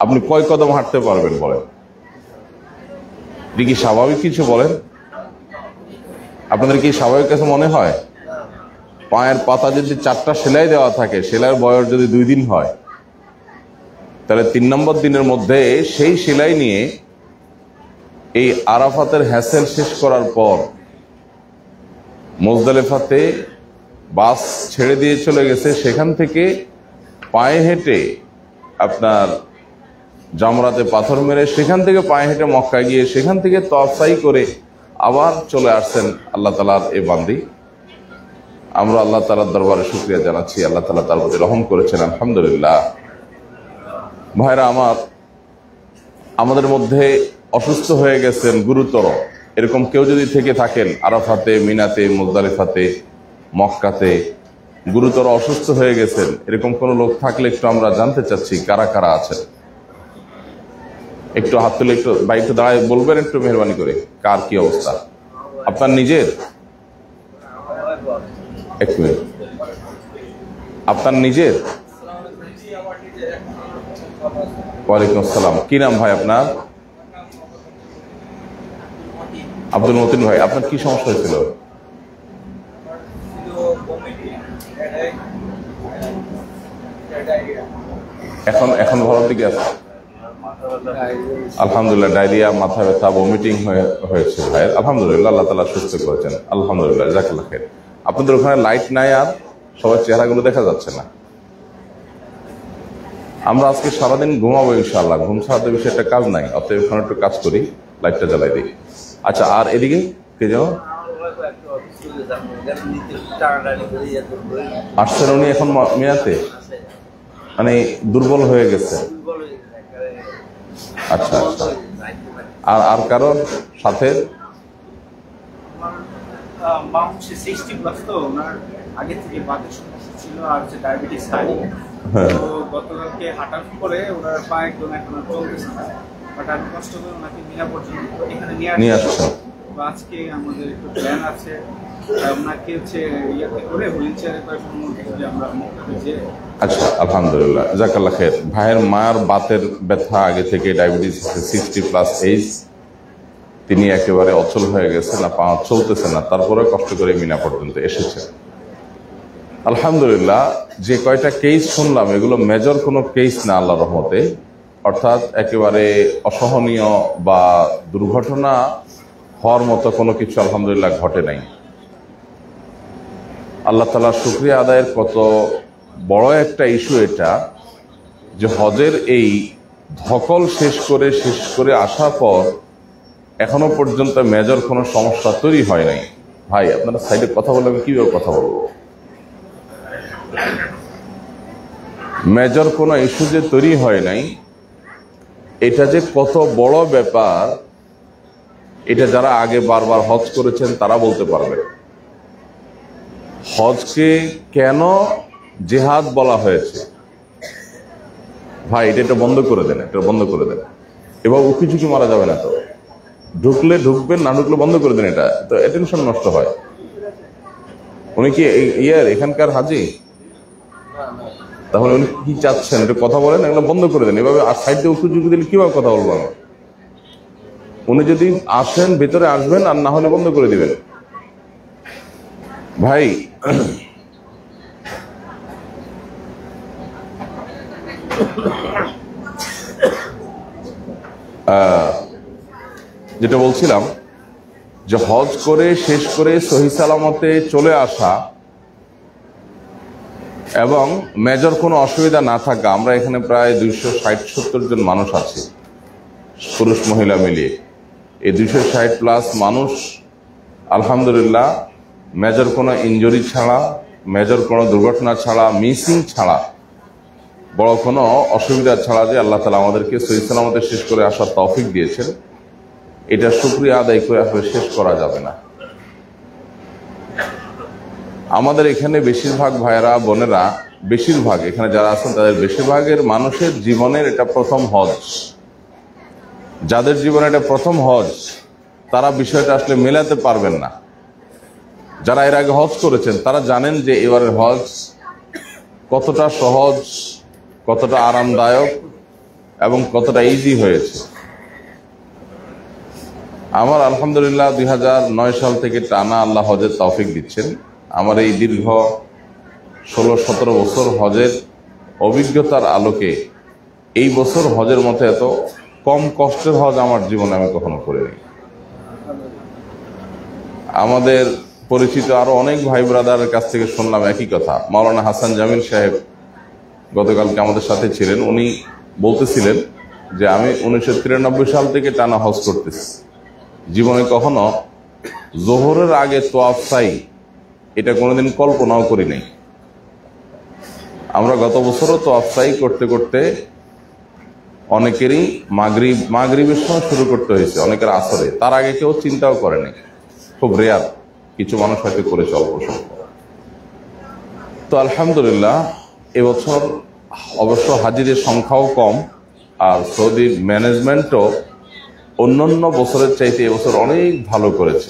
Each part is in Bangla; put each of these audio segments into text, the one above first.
আপনি কয় কদম হাঁটতে পারবেন বলেন? এটা কি স্বাভাবিক কিছু বলেন? আপনাদের কি স্বাভাবিক কিছু মনে হয়? পায়ের পাতা যদি 4টা সেলাই দেওয়া থাকে, সেলাইয়ের বয়স যদি 2 দিন হয়, তাহলে 3 নম্বর দিনের মধ্যে সেই সেলাই নিয়ে এই আরাফাতের হ্যাসেল শেষ করার পর মুজদালিফাতে বাস ছেড়ে দিয়ে চলে গেছে, সেখান থেকে পায়ে হেঁটে আপনার জামরাতে পাথর মেরে সেখান থেকে পায়ে হেঁটে মক্কায় গিয়ে সেখান থেকে তওয়াফ করে আবার চলে আসছেন আল্লাহ তাআলার এই বান্দি। আমরা আল্লাহ তাআলার দরবারে শুকরিয়া জানাচ্ছি, আল্লাহ তাআলা তার প্রতি রহম করেছেন, আলহামদুলিল্লাহ। ভাইরা আমার, আমাদের মধ্যে অসুস্থ হয়ে গেছেন গুরুতর, এরকম কেউ যদি থেকে থাকেন আরাফাতে, মিনাতে, মুজদালিফাতে, মক্কাতে গুরুতর অসুস্থ হয়ে গেছেন, এরকম কোন লোক থাকলে একটু আমরা জানতে চাচ্ছি কারা কারা আছেন। একটু হাত তুলে একটু বা একটু দাঁড়ায় বলবেন একটু মেহরবানি করে, কার কি অবস্থা? আপনার নিজের? এক মিনিট, আপনার নিজের? ওয়ালাইকুম আসসালাম। কি নাম ভাই আপনার? আব্দুল মতিন ভাই। আপনার কি সমস্যা হয়েছিল? এখন ভালোর দিকে আছে? আলহামদুলিল্লাহ। ডায়রিয়া, মাথা ব্যথা, ভমিটিং হয়েছে ভাই, আলহামদুলিল্লাহ, আল্লাহ তাআলা সুস্থ করেছেন, আলহামদুলিল্লাহ, জাযাকাল্লাহ খাইর। আপনাদের ওখানে লাইট নাই আর সবার চেহারাগুলো দেখা যাচ্ছে না। আমরা আজকে সারাদিন ঘুমাবো ইনশাআল্লাহ, ঘুম ছাড়া তো বেশি একটা কাজ নাই, অতএব এখানে একটু কাজ করি, লাইটটা জ্বালাই দিই। আচ্ছা, আর এদিকে কে যেন আসছেন উনি এখন মেয়াতে, মানে দুর্বল হয়ে গেছে। আচ্ছা আচ্ছা। আর কারোর সাথে? আগে থেকে বাতের সমস্যা ছিল আর হচ্ছে ডায়াবেটিস হাই। তো গতকালকে হাঁটার পরে ওনার পা একদম এখন চলতেছে না, বাট আমি কষ্ট করে ওনাকে মিনা পর্যন্ত এখানে নিয়ে আসছি। আজকে আমাদের একটু প্ল্যান আছে, ওনাকে হচ্ছে ইয়াতে করে হুইল চেয়ারে করে যদি আমরা মক্কাতে যে। আচ্ছা, আলহামদুলিল্লাহ, জাযাকাল্লাহ খাইর। ভাইয়ের মার বাতের ব্যথা আগে থেকে, ডায়াবেটিস 60+ এজ, তিনি একেবারে অচল হয়ে গেছে না, পা চলতেছে না, তারপরে কষ্ট করে মিনা পর্যন্ত এসেছে। আলহামদুলিল্লাহ। যে কয়টা কেস শুনলাম এগুলো মেজর কোনো কেস না আল্লাহর রহমতে, অর্থাৎ একেবারে অসহনীয় বা দুর্ঘটনা হওয়ার মতো কোনো কিছু আলহামদুলিল্লাহ ঘটে নাই। আল্লাহ তাআলার শুকরিয়া আদায়ের কত বড় একটা ইস্যু এটা, যে হজের এই ধকল শেষ করে আসার পর এখনো পর্যন্ত মেজর কোনো সমস্যা তৈরি হয় নাই। ভাই আপনারা সাইডে কথা বলে আমি কিভাবে কথা বলবো? মেজর কোনো ইস্যু যে তৈরি হয় নাই, এটা যে কত বড় ব্যাপার, এটা যারা আগে বারবার হজ করেছেন তারা বলতে পারবে। হজকে কেন জিহাদ বলা হয়েছে? ভাই এটা বন্ধ করে দেন, এটা বন্ধ করে দেন। এবার উকি ঝুঁকি মারা যাবে না তো, ঢুকলে ঢুকবেন, না ঢুকলে বন্ধ করে দেন, এটা তো অ্যাটেনশন নষ্ট হয়। উনি কি এখানকার হাজি? তাহলে উনি কি চাচ্ছেন একটু কথা বলেন, এগুলো বন্ধ করে দেন। এভাবে আর সাইড দিয়ে উঁচু ঝুঁকি দিলে কিভাবে কথা বলবো আমি? উনি যদি আসেন ভেতরে আসবেন, আর না হলে বন্ধ করে দিবেন। ভাই যেটা বলছিলাম, যে হজ করে শেষ করে সহি সালামতে চলে আসা এবং মেজর কোনো অসুবিধা না থাকা। আমরা এখানে প্রায় 260-70 জন মানুষ আছি, পুরুষ মহিলা মিলিয়ে। এই 260+ মানুষ আলহামদুলিল্লাহ মেজর কোনো ইনজুরি ছাড়া, মেজর কোনো দুর্ঘটনা ছাড়া, মিসিং ছাড়া, বড় কোনো অসুবিধা ছাড়া যে আল্লাহ তাআলা আমাদেরকে সহি সালামতে শেষ করে আসার তৌফিক দিয়েছেন, এটা শুকরিয়া আদায় করে আসলে শেষ করা যাবে না। আমাদের এখানে বেশিরভাগ ভাইয়েরা বোনেরা, বেশিরভাগ এখানে যারা আছেন তাদের বেশিরভাগের মানুষের জীবনের এটা প্রথম হজ। যাদের জীবনে এটা প্রথম হজ, তারা বিষয়টা আসলে মেলাতে পারবেন না। যারা এর আগে হজ করেছেন তারা জানেন যে এবারের হজ কতটা সহজ, কতটা আরামদায়ক এবং কতটা ইজি হয়েছে। আমার আলহামদুলিল্লাহ 2009 সাল থেকে টানা আল্লাহ হজের তৌফিক দিচ্ছেন। আমার এই দীর্ঘ 16-17 বছর হজের অভিজ্ঞতার আলোকে এই বছর হজের মতো এত কম কষ্টের হজ আমার জীবনে আমি কখনো করিনি। আমাদের পরিচিত আরো অনেক ভাই ব্রাদারের কাছ থেকে শুনলাম একই কথা। মাওলানা হাসান জামিল সাহেব গতকালকে আমাদের সাথে ছিলেন, উনি বলতেছিলেন যে আমি 1993 সাল থেকে টানা হজ করতেছি, জীবনে কখনো জোহরের আগে তোয়াফ সাই এটা কোনোদিন কল্পনাও করি নাই। আমরা গত বছরও তোয়াফ সাই করতে করতে অনেকেরই মাগরিবের সময় শুরু করতে হয়েছে, অনেকের আসরে, তার আগে কেউ চিন্তাও করেনি। খুব রেয়ার, কিছু মানুষ হয়তো করেছে অল্প স্বল্প। তো আলহামদুলিল্লাহ এবছর অবশ্য হাজিদের সংখ্যাও কম, আর সৌদির ম্যানেজমেন্টও অন্যান্য বছরের চাইতে এবছর অনেক ভালো করেছে।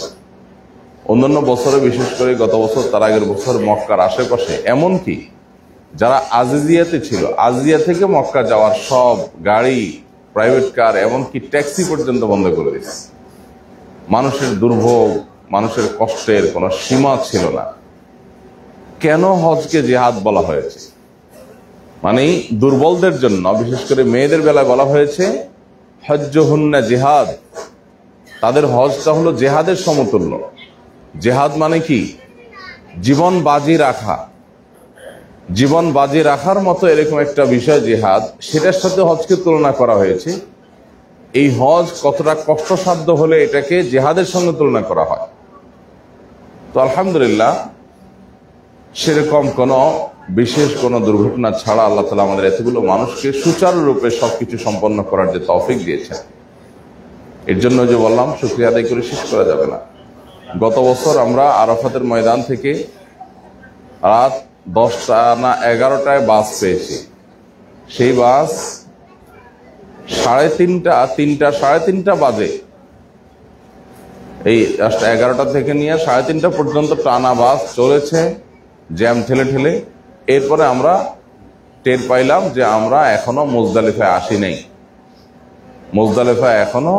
অন্যান্য বছরে বিশেষ করে গত বছর, তার আগের বছর মক্কার আশেপাশে, এমনকি যারা আজিজিয়াতে ছিল, আজিজিয়া থেকে মক্কা যাওয়ার সব গাড়ি, প্রাইভেট কার, এমনকি ট্যাক্সি পর্যন্ত বন্ধ করে দিয়েছে। মানুষের দুর্ভোগ, মানুষের কষ্টের কোনো সীমা ছিল না। কেন হজকে জিহাদ বলা হয়েছে? মানে দুর্বলদের জন্য, বিশেষ করে মেয়েদের বেলায় বলা হয়েছে হজ্জুহুন্না জিহাদ, তাদের হজটা হলো জেহাদের সমতুল্য। জেহাদ মানে কি? জীবন বাজি রাখা। জীবন বাজি রাখার মতো এরকম একটা বিষয় জিহাদ, সেটার সাথে হজকে তুলনা করা হয়েছে। এই হজ কতটা কষ্টসাধ্য হলে এটাকে জেহাদের সঙ্গে তুলনা করা হয়। তো আলহামদুলিল্লাহ সেরকম কোনো বিশেষ কোনো দুর্ঘটনা ছাড়া আল্লাহ তাআলা আমাদের এতগুলো মানুষকে সুচারুরূপে সবকিছু সম্পন্ন করার যে তৌফিক দিয়েছেন, এর জন্য যে বললাম শুকরিয়া আদায় করে শেষ করা যাবে না। গত বছর আমরা আরাফাতের ময়দান থেকে রাত 10টা না 11টায় বাস পেয়েছি। সেই বাস 3:30 বাজে, এই 11টা থেকে নিয়ে 3:30 পর্যন্ত টানা বাস চলেছে, জ্যাম ঠেলে ঠেলে। এরপরে আমরা টের পাইলাম যে আমরা এখনো মুজদালিফায় আসি নাই। মুজদালিফা এখনো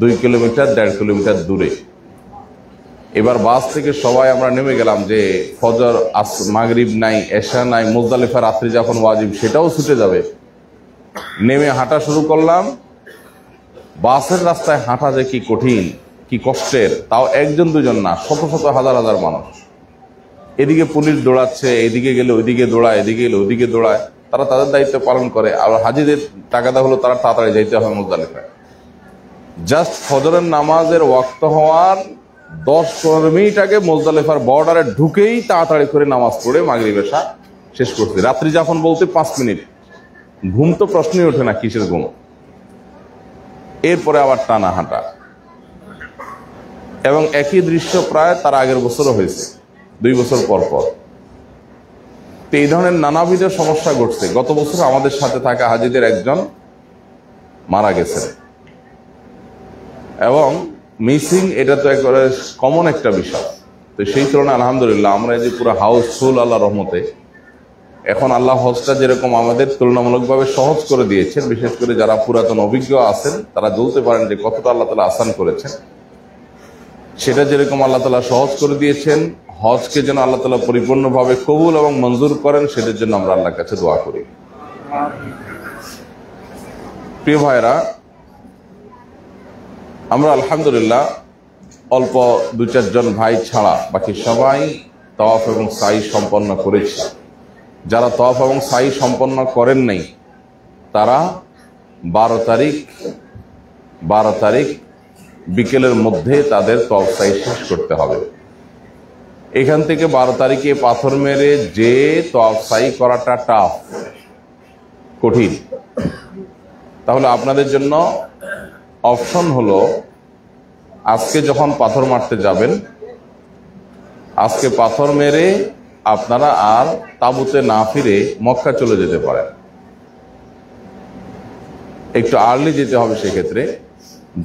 2 কিলোমিটার 1.5 কিলোমিটার দূরে। এবার বাস থেকে সবাই আমরা নেমে গেলাম যে ফজর, মাগরিব নাই, এশা নাই, মুজদালিফা রাত্রি যখন ওয়াজিব সেটাও ছুটে যাবে। নেমে হাঁটা শুরু করলাম। বাসের রাস্তায় হাঁটা যে কি কঠিন, কি কষ্টের, তাও একজন দুজন না, শত শত হাজার হাজার মানুষ। এদিকে পুলিশ দৌড়াচ্ছে, এদিকে গেলে ওইদিকে দৌড়ায়, এদিকে গেলে ওইদিকে দৌড়ায়। তারা তাদের দায়িত্ব পালন করে। আর হাজিদের টাকাটা হলো তারা তাড়াতাড়ি যাইতে হয় মুজদালিফায়। জাস্ট ফজরের নামাজের ওয়াক্ত হওয়ার 10-15 মিনিট আগে মুজদালিফার বর্ডারে ঢুকেই তাড়াতাড়ি করে নামাজ পড়ে মাগরিব এশা শেষ করছে। রাত্রি যখন বলতে 5 মিনিট, ঘুম তো প্রশ্নই ওঠে না, কিসের ঘুম। এরপরে আবার টানা হাঁটা, এবং একই দৃশ্য প্রায় তার আগের বছরও হয়েছে, 2 বছর পর পর। তো এই ধরনের নানাবিধ সমস্যা ঘটছে। গত বছর আমাদের সাথে থাকা হাজিদের একজন মারা গেছেন, এবং মিসিং, এটা তো একেবারে কমন একটা বিষয়। তো সেই তুলনায় আলহামদুলিল্লাহ আমরা এই যে পুরো হাউসফুল আল্লাহ রহমতে, এখন আল্লাহ হজটা যেরকম আমাদের তুলনামূলকভাবে সহজ করে দিয়েছেন, বিশেষ করে যারা পুরাতন অভিজ্ঞ আছেন তারা বলতে পারেন যে কতটা আল্লাহ তাআলা আসান করেছেন। সেটা যেরকম আল্লাহ তাআলা সহজ করে দিয়েছেন, হজকে যেন আল্লাহ তাআলা পরিপূর্ণভাবে কবুল এবং মঞ্জুর করেন, সেটার জন্য আমরা আল্লাহর কাছে দোয়া করি। প্রিয় ভাইরা, আমরা আলহামদুলিল্লাহ অল্প 2-4 জন ভাই ছাড়া বাকি সবাই তাওয়াফ এবং সাই সম্পন্ন করেছি। যারা তাওয়াফ এবং সাই সম্পন্ন করেন নাই তারা 12 তারিখ বিকেলের মধ্যে তাদের তাওয়াফ সাই শেষ করতে হবে। এখান থেকে 12 তারিখে পাথর মেরে যে তাওয়াফ সাই করাটা টাফ, কঠিন। তাহলে আপনাদের জন্য অপশন হলো, আজকে যখন পাথর মারতে যাবেন, আজকে পাথর মেরে আপনারা আর তাঁবুতে না ফিরে মক্কা চলে যেতে পারেন। একটু আর্লি যেতে হবে, সেক্ষেত্রে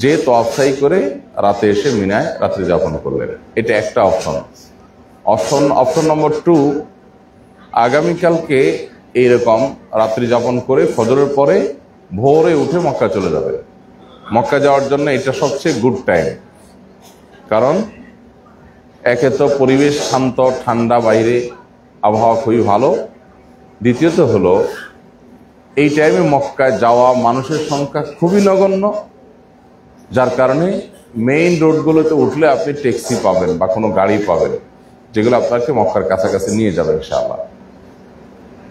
যে তাওয়াফ সাই করে রাতে এসে মিনায় রাত্রি যাপন করলেন। এটা একটা অপশন নম্বর 2, আগামীকালকে এইরকম রাত্রি যাপন করে ফজরের পরে ভোরে উঠে মক্কা চলে যাবে। মক্কা যাওয়ার জন্য এটা সবচেয়ে গুড টাইম, কারণ একে তো পরিবেশ শান্ত, ঠান্ডা, বাইরে আবহাওয়া খুবই ভালো। দ্বিতীয়ত হলো এই টাইমে মক্কায় যাওয়া মানুষের সংখ্যা খুবই নগণ্য, যার কারণে মেইন রোডগুলোতে উঠলে আপনি ট্যাক্সি পাবেন বা কোনো গাড়ি পাবেন যেগুলো আপনাকে মক্কার কাছাকাছি নিয়ে যাবে ইনশাআল্লাহ।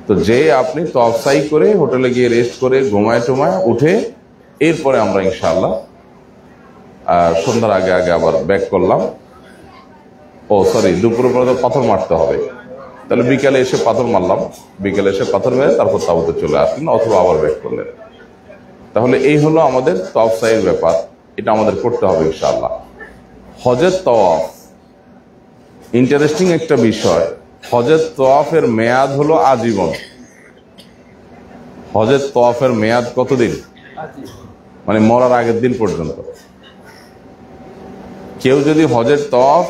তো যে আপনি তফসাই করে হোটেলে গিয়ে রেস্ট করে ঘুমায় টুমায় উঠে এরপরে আমরা ইনশাআল্লাহ সন্ধ্যার আগে আগে আবার ব্যাক করলাম। দুপুরে পরে তো পাথর মারতে হবে, তাহলে বিকালে এসে পাথর মারলাম, বিকালে এসে পাথর মেরে তারপর তাবুতে চলে আসলেন অথবা আবার ব্যাক করলেন। তাহলে এই হলো আমাদের তওয়াফের ব্যাপার, এটা আমাদের করতে হবে ইনশাআল্লাহ। হজের তওয়াফ ইন্টারেস্টিং একটা বিষয়। হজের তওয়াফের মেয়াদ হলো আজীবন। হজের তওয়াফের মেয়াদ কতদিন? মানে মরার আগের দিন পর্যন্ত। কেউ যদি হজের তওয়াফ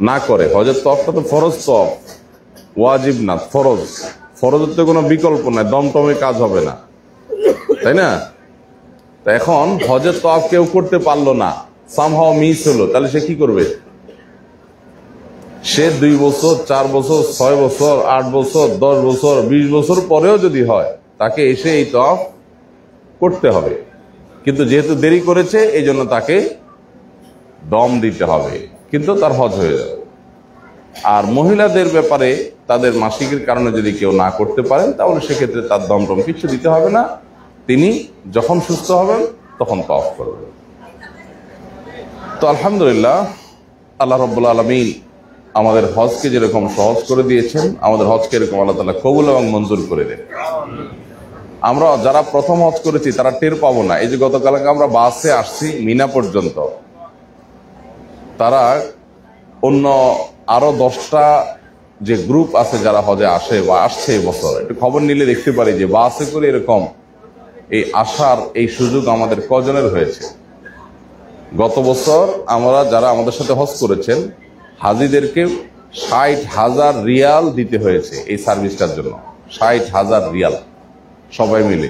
না করে, হজের তওয়াফটা তো ফরজ তওয়াফ, ওয়াজিব না, ফরজ। ফরজের তো কোনো বিকল্প নাই, দমটমে কাজ হবে না, তাই না? তা এখন হজের তওয়াফ কেউ করতে পারলো না, সামহাও মিস হলো, তাহলে সে কি করবে? সে 2 বছর, 4 বছর, 6 বছর, 8 বছর, 10 বছর, 20 বছর পরেও যদি হয়, তাকে এসে এই তওয়াফ করতে হবে। কিন্তু যেহেতু দেরি করেছে এই জন্য তাকে দম দিতে হবে, কিন্তু তার হজ হয়ে যাবে। আর মহিলাদের ব্যাপারে তাদের মাসিকের কারণে যদি কেউ না করতে পারেন তাহলে সেক্ষেত্রে তার দমটম কিছু দিতে হবে না, তিনি যখন সুস্থ হবেন তখন তওয়াফ করবেন। তো আলহামদুলিল্লাহ, আল্লাহ রাব্বুল আলামিন আমাদের হজকে যেরকম সহজ করে দিয়েছেন, আমাদের হজকে এরকম আল্লাহ তাআলা কবুল এবং মঞ্জুর করে দেন। আমরা যারা প্রথম হজ করেছি তারা টের পাবো না। এই যে গতকালকে আমরা বাসে আসছি মিনা পর্যন্ত, তারা অন্য আরো 10টা যে গ্রুপ আছে যারা হজে আসে বা আসছে এই বছর, একটু খবর নিলে দেখতে পারি যে বাসে করে এরকম এই আসার এই সুযোগ আমাদের কজনের হয়েছে। গত বছর আমরা যারা আমাদের সাথে হজ করেছেন হাজিদেরকে 60,000 রিয়াল দিতে হয়েছে এই সার্ভিসটার জন্য। 60,000 রিয়াল সবাই মিলে।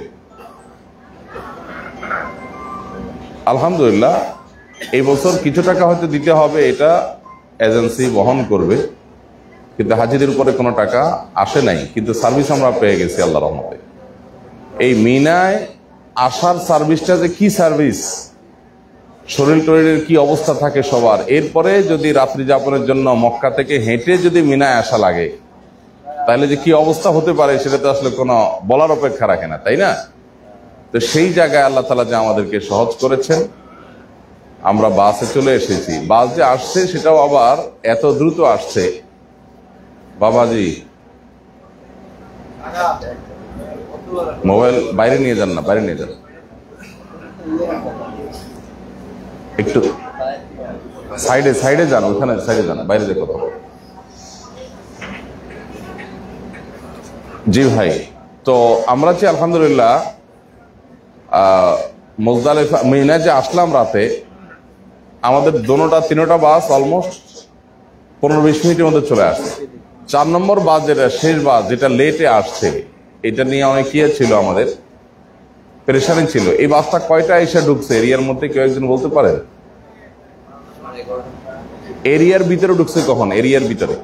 আলহামদুলিল্লাহ, এই বছর কিছু টাকা হয়তো দিতে হবে, এটা এজেন্সি বহন করবে, কিন্তু হাজিদের উপরে কোনো টাকা আসে নাই, কিন্তু সার্ভিস আমরা পেয়ে গেছি আল্লাহর রহমতে। এই মিনায় আসার সার্ভিসটা যে কি সার্ভিস, শরীর টরীরের কি অবস্থা থাকে সবার, এরপরে যদি রাত্রি যাপনের জন্য মক্কা থেকে হেঁটে যদি মিনায় আসা লাগে তাহলে যে কি অবস্থা হতে পারে সেটা তো আসলে কোনো বলার অপেক্ষা রাখে না, তাই না? তো সেই জায়গায় আল্লাহ তাআলা যে আমাদেরকে সহজ করেছেন, আমরা বাসে চলে এসেছি। বাস যে আসছে সেটাও আবার এত দ্রুত আসছে, বাবাজি মোবাইল বাইরে নিয়ে যান না, বাইরে নিয়ে যান, একটু সাইডে যান, ওখানে সাইডে যান, বাইরে যে কথা। জি ভাই, তো আমরা যে আলহামদুলিল্লাহ মুজদালিফা মিনায় যে আসলাম রাতে, আমাদের তিনোটা বাস অলমোস্ট 15-20 মিনিটের মধ্যে চলে আসছে। 4 নম্বর বাস যেটা শেষ বাস, যেটা লেটে আসছে, এটা নিয়ে অনেক ইয়ে ছিল, আমাদের পেরেশানি ছিল। এই বাসটা কয়টা এসে ঢুকছে এরিয়ার মধ্যে, কেউ একজন বলতে পারেন? এরিয়ার ভিতরে ঢুকছে কখন? এরিয়ার ভিতরে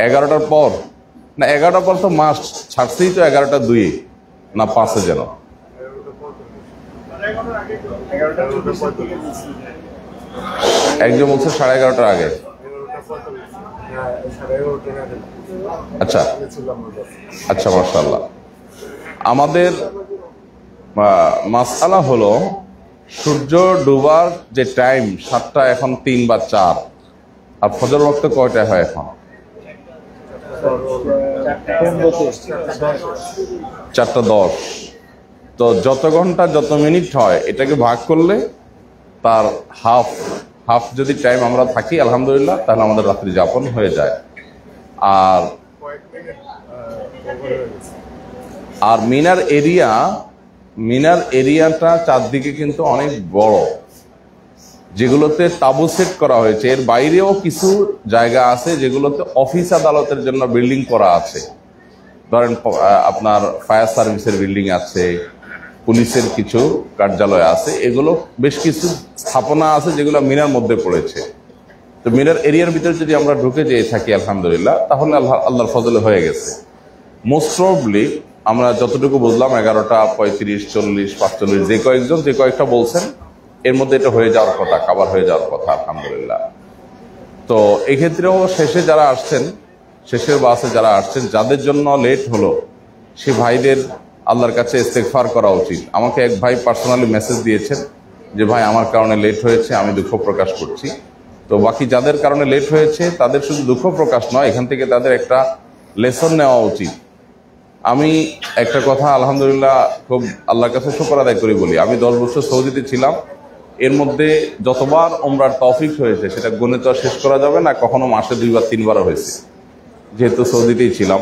11টার পর না, 11টার পর তো মাস্ট ছাড়ছেই তো, 11:02 না 5 যেন, একজন বলছে 11:30টার আগে। আচ্ছা আচ্ছা, মাশাআল্লাহ। আমাদের মাসআলা হলো সূর্য ডুবার যে টাইম 7টা, এখন 3 বা 4, আর ফজর ওয়াক্ত কয়টা হয় এখন? 4:10। তো যত ঘন্টা যত মিনিট হয় এটাকে ভাগ করলে তার হাফ যদি টাইম আমরা থাকি আলহামদুলিল্লাহ, তাহলে আমাদের রাত্রি যাপন হয়ে যায়। আর মিনার এরিয়াটা চারদিকে কিন্তু অনেক বড়, যেগুলোতে তাবু সেট করা হয়েছে। এর বাইরেও কিছু জায়গা আছে যেগুলোতে অফিস আদালতের জন্য বিল্ডিং করা আছে, ধরেন আপনার ফায়ার সার্ভিসের বিল্ডিং আছে, পুলিশের কিছু কার্যালয় আছে, এগুলো বেশ কিছু স্থাপনা আছে যেগুলো মিনার মধ্যে পড়েছে। তো মিনার এরিয়ার ভিতরে যদি আমরা ঢুকে যেয়ে থাকি আলহামদুলিল্লাহ, তাহলে আল্লাহর ফজলে হয়ে গেছে। মোস্ট প্রবলি আমরা যতটুকু বুঝলাম 11টা 35, 40, 45 যে কয়েকজন যে কয়েকটা বলছেন এর মধ্যে এটা হয়ে যাওয়ার কথা, কাভার হয়ে যাওয়ার কথা আলহামদুলিল্লাহ। তো এক্ষেত্রেও শেষে যারা আসছেন, শেষের বাসে যারা আসছেন, যাদের জন্য লেট হলো সে ভাইদের আল্লাহর কাছে ইস্তেগফার করা উচিত। আমাকে এক ভাই পার্সোনালি মেসেজ দিয়েছেন যে ভাই আমার কারণে লেট হয়েছে, আমি দুঃখ প্রকাশ করছি। তো বাকি যাদের কারণে লেট হয়েছে তাদের শুধু দুঃখ প্রকাশ নয়, এখান থেকে তাদের একটা লেসন নেওয়া উচিত। আমি একটা কথা আলহামদুলিল্লাহ খুব আল্লাহর কাছে শুকর আদায় করি বলি, আমি 10 বছর সৌদিতে ছিলাম, এর মধ্যে যতবার ওমরার তৌফিক হয়েছে সেটা গুণে তো শেষ করা যাবে না, কখনো মাসে 2বার 3বারও হয়েছে, যেহেতু সৌদিতেই ছিলাম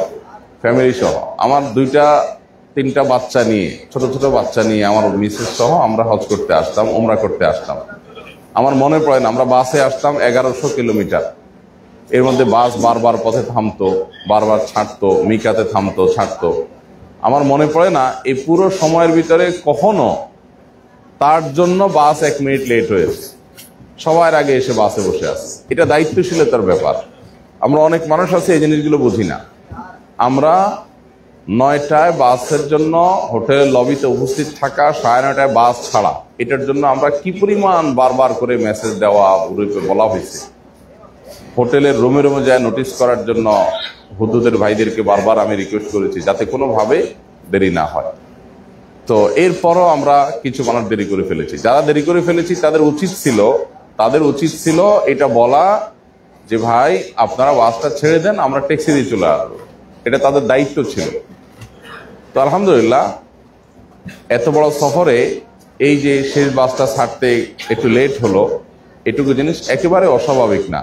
ফ্যামিলি সহ। আমার 2-3টা বাচ্চা নিয়ে, ছোট ছোট বাচ্চা নিয়ে আমার মিসেস সহ আমরা হজ করতে আসতাম, ওমরা করতে আসতাম। আমার মনে পড়ে না, আমরা বাসে আসতাম 1100 কিলোমিটার, এর মধ্যে বাস বারবার পথে থামতো, বারবার ছাড়তো, মিকাতে থামতো, ছাড়তো। আমার মনে পড়ে না এই পুরো সময়ের ভিতরে কখনো তার জন্য বাস 1 মিনিট লেট হয়েছে। সবার আগে এসে বাসে বসে আছে, এটা দায়িত্বশীলতার ব্যাপার। আমরা অনেক মানুষ আছে এই জিনিসগুলো বুঝি না। আমরা 9টায় বাসের জন্য হোটেলের লবিতে উপস্থিত থাকা, 9:30টায় বাস ছাড়া, এটার জন্য আমরা কি পরিমাণ বারবার করে মেসেজ দেওয়া বলা হয়েছে। হোটেলের রুমে রুমে যায় নোটিশ করার জন্য হুদুদের ভাইদেরকে বারবার আমি রিকোয়েস্ট করেছি যাতে কোনোভাবে দেরি না হয়। তো এরপরও আমরা কিছু মানুষ দেরি করে ফেলেছি। যারা দেরি করে ফেলেছি তাদের উচিত ছিল এটা বলা যে ভাই আপনারা বাসটা ছেড়ে দেন, আমরা ট্যাক্সি দিয়ে চলে আসবো। এটা তাদের দায়িত্ব ছিল। তো আলহামদুলিল্লাহ এত বড় সফরে এই যে শেষ বাসটা ছাড়তে একটু লেট হলো, এটুকু জিনিস একেবারে অস্বাভাবিক না।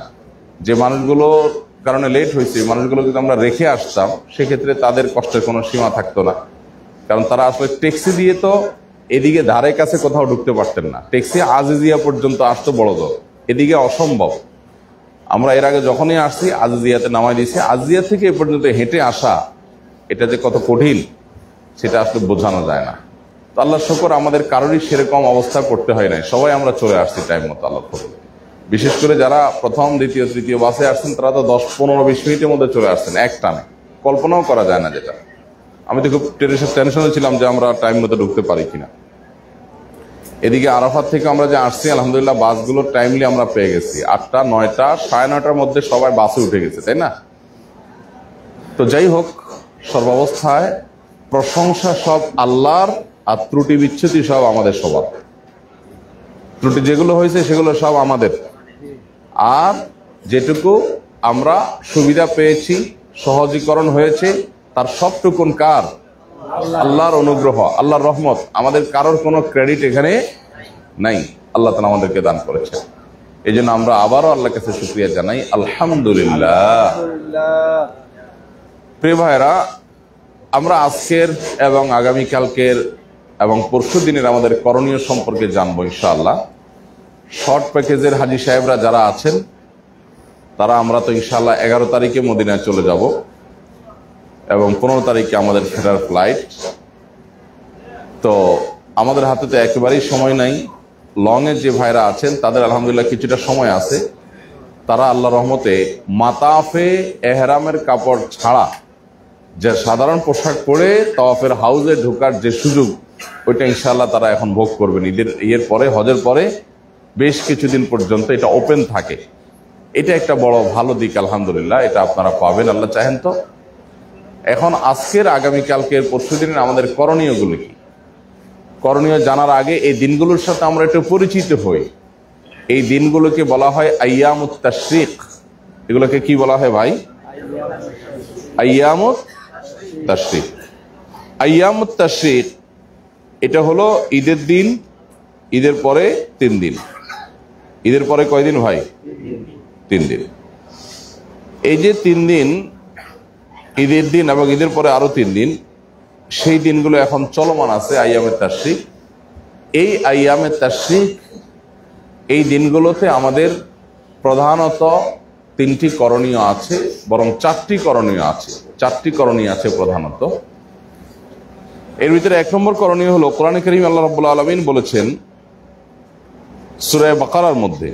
যে মানুষগুলোর কারণে লেট হয়েছে, মানুষগুলো যদি আমরা রেখে আসতাম সেক্ষেত্রে তাদের কষ্টের কোনো সীমা থাকতো না। কারণ তারা আসলে ট্যাক্সি দিয়ে তো এদিকে ধারে কাছে কোথাও ঢুকতে পারতেন না, ট্যাক্সি আজিজিয়া পর্যন্ত আসতো বড় দর, এদিকে অসম্ভব। আমরা এর আগে যখনই আসছি আজিজিয়াতে নামাই দিয়েছি, আজিজিয়া থেকে এ পর্যন্ত হেঁটে আসা এটা যে কত কঠিন সেটা আসলে বোঝানো যায় না। তো আল্লাহর শুকর আমাদের কারোরই সেরকম অবস্থা করতে হয় নাই, সবাই আমরা চলে আসছি টাইম মতো আল্লাহর ফজলে। বিশেষ করে যারা প্রথম, দ্বিতীয়, তৃতীয় বাসে আসছেন তারা তো 10, 15, 20 মিনিটের মধ্যে চলে আসছেন এক টানে, কল্পনাও করা যায় না যেটা। আমি তো খুব টেনশনে ছিলাম যে আমরা টাইম মতো ঢুকতে পারি কিনা। এদিকে আরাফাত থেকে আমরা যে আসছি আলহামদুলিল্লাহ বাসগুলো টাইমলি আমরা পেয়ে গেছি। 8টা, 9টা, 9:30টার মধ্যে সবাই বাসে উঠে গেছে, তাই না? তো যাই হোক, সর্বাবস্থায় প্রশংসা সব আল্লাহর, আর ত্রুটি বিচ্ছুতি সব আমাদের সবার। ত্রুটি যেগুলো হয়েছে সেগুলো সব আমাদের, আর যেটুকু আমরা সুবিধা পেয়েছি, সহজীকরণ হয়েছে, তার সবটুকুন কার? আল্লাহর অনুগ্রহ, আল্লাহর রহমত। আমাদের কারোর কোনো ক্রেডিট এখানে নাই, আল্লাহ তাআলা আমাদেরকে দান করেছে। এই জন্য আমরা আবারও আল্লাহর কাছে শুকরিয়া জানাই, আলহামদুলিল্লাহ। প্রিয় ভাইরা, আমরা আজকের এবং আগামীকালকের এবং পরশু দিনের আমাদের করণীয় সম্পর্কে জানবো ইনশাআল্লাহ। শর্ট প্যাকেজের হাজী সাহেবরা যারা আছেন তারা, আমরা তো ইনশাআল্লাহ 11 তারিখে মদিনায় চলে যাব এবং 15 তারিখে আমাদের ফেরার ফ্লাইট। তো আমাদের হাতে তো একেবারেই সময় নাই। লংয়ে যে ভাইরা আছেন তাদের আলহামদুলিল্লাহ কিছুটা সময় আছে। তারা আল্লাহ রহমতে মাতাফে এহরামের কাপড় ছাড়া যে সাধারণ পোশাক পরে তাওয়াফের হাউজে ঢোকার যে সুযোগ, ওইটা ইনশাআল্লাহ তারা এখন ভোগ করবেন। ঈদের পরে, হজের পরে বেশ কিছুদিন পর্যন্ত এটা ওপেন থাকে। এটা একটা বড় ভালো দিক আলহামদুলিল্লাহ, এটা আপনারা পাবেন আল্লাহ চাহেন তো। এখন আজকের, আগামীকালকের, পরশু দিনের আমাদের করণীয়গুলো কি? করণীয় জানার আগে এই দিনগুলোর সাথে আমরা একটু পরিচিত হই। এই দিনগুলোকে বলা হয় আইয়ামুত তাশরিক। এগুলোকে কি বলা হয় ভাই? আইয়ামুত তাশরিক। আইয়ামুত তাশরিক এটা হলো ঈদের দিন, ঈদের পরে 3 দিন। ঈদের পরে কয়দিন ভাই? 3 দিন। এই যে 3 দিন, ঈদের দিন এবং ঈদের পরে আরো 3 দিন, সেই দিনগুলো এখন চলমান আছে আইয়ামে তাশরিক। এই আইয়ামে তাশরিক, এই দিনগুলোতে আমাদের প্রধানত 3টি করণীয় আছে, বরং 4টি করণীয় আছে। 4টি করণীয় আছে প্রধানত। এর ভিতরে 1 নম্বর করণীয় হলো, কোরআনে কারীম আল্লাহ রাব্বুল আলামিন বলেছেন সূরা বাকারার মধ্যে,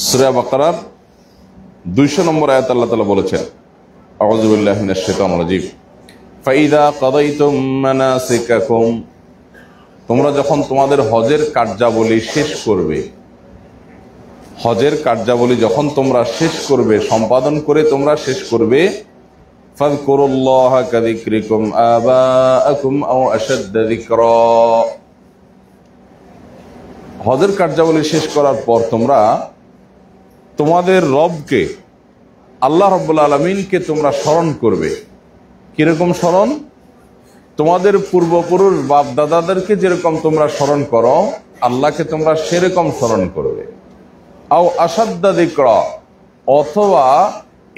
সূরা বাকারার 200 নম্বর আয়াত আল্লাহ তাআলা বলেছেন, আউযু বিল্লাহি মিনাশ শাইতানির রাজীম, ফাইদা কাদাইতুম মানাসিকাকুম, তোমরা যখন তোমাদের হজের কার্যাবলী শেষ করবে, হজের কার্যাবলী যখন তোমরা শেষ করবে, সম্পাদন করে তোমরা শেষ করবে, ফাযকুরুল্লাহা কাযিকরিকুম আবাআকুম আও আশাদ্দা যিকরা, হজের কার্যাবলী শেষ করার পর তোমরা তোমাদের রবকে, আল্লাহ রাব্বুল আলামিনকে তোমরা স্মরণ করবে। কিরকম স্মরণ? তোমাদের পূর্বপুরুষ বাপ দাদাদেরকে যেরকম তোমরা স্মরণ করো, আল্লাহকে তোমরা সেরকম স্মরণ করবে। আও আশাদ্দা যিকরা, অথবা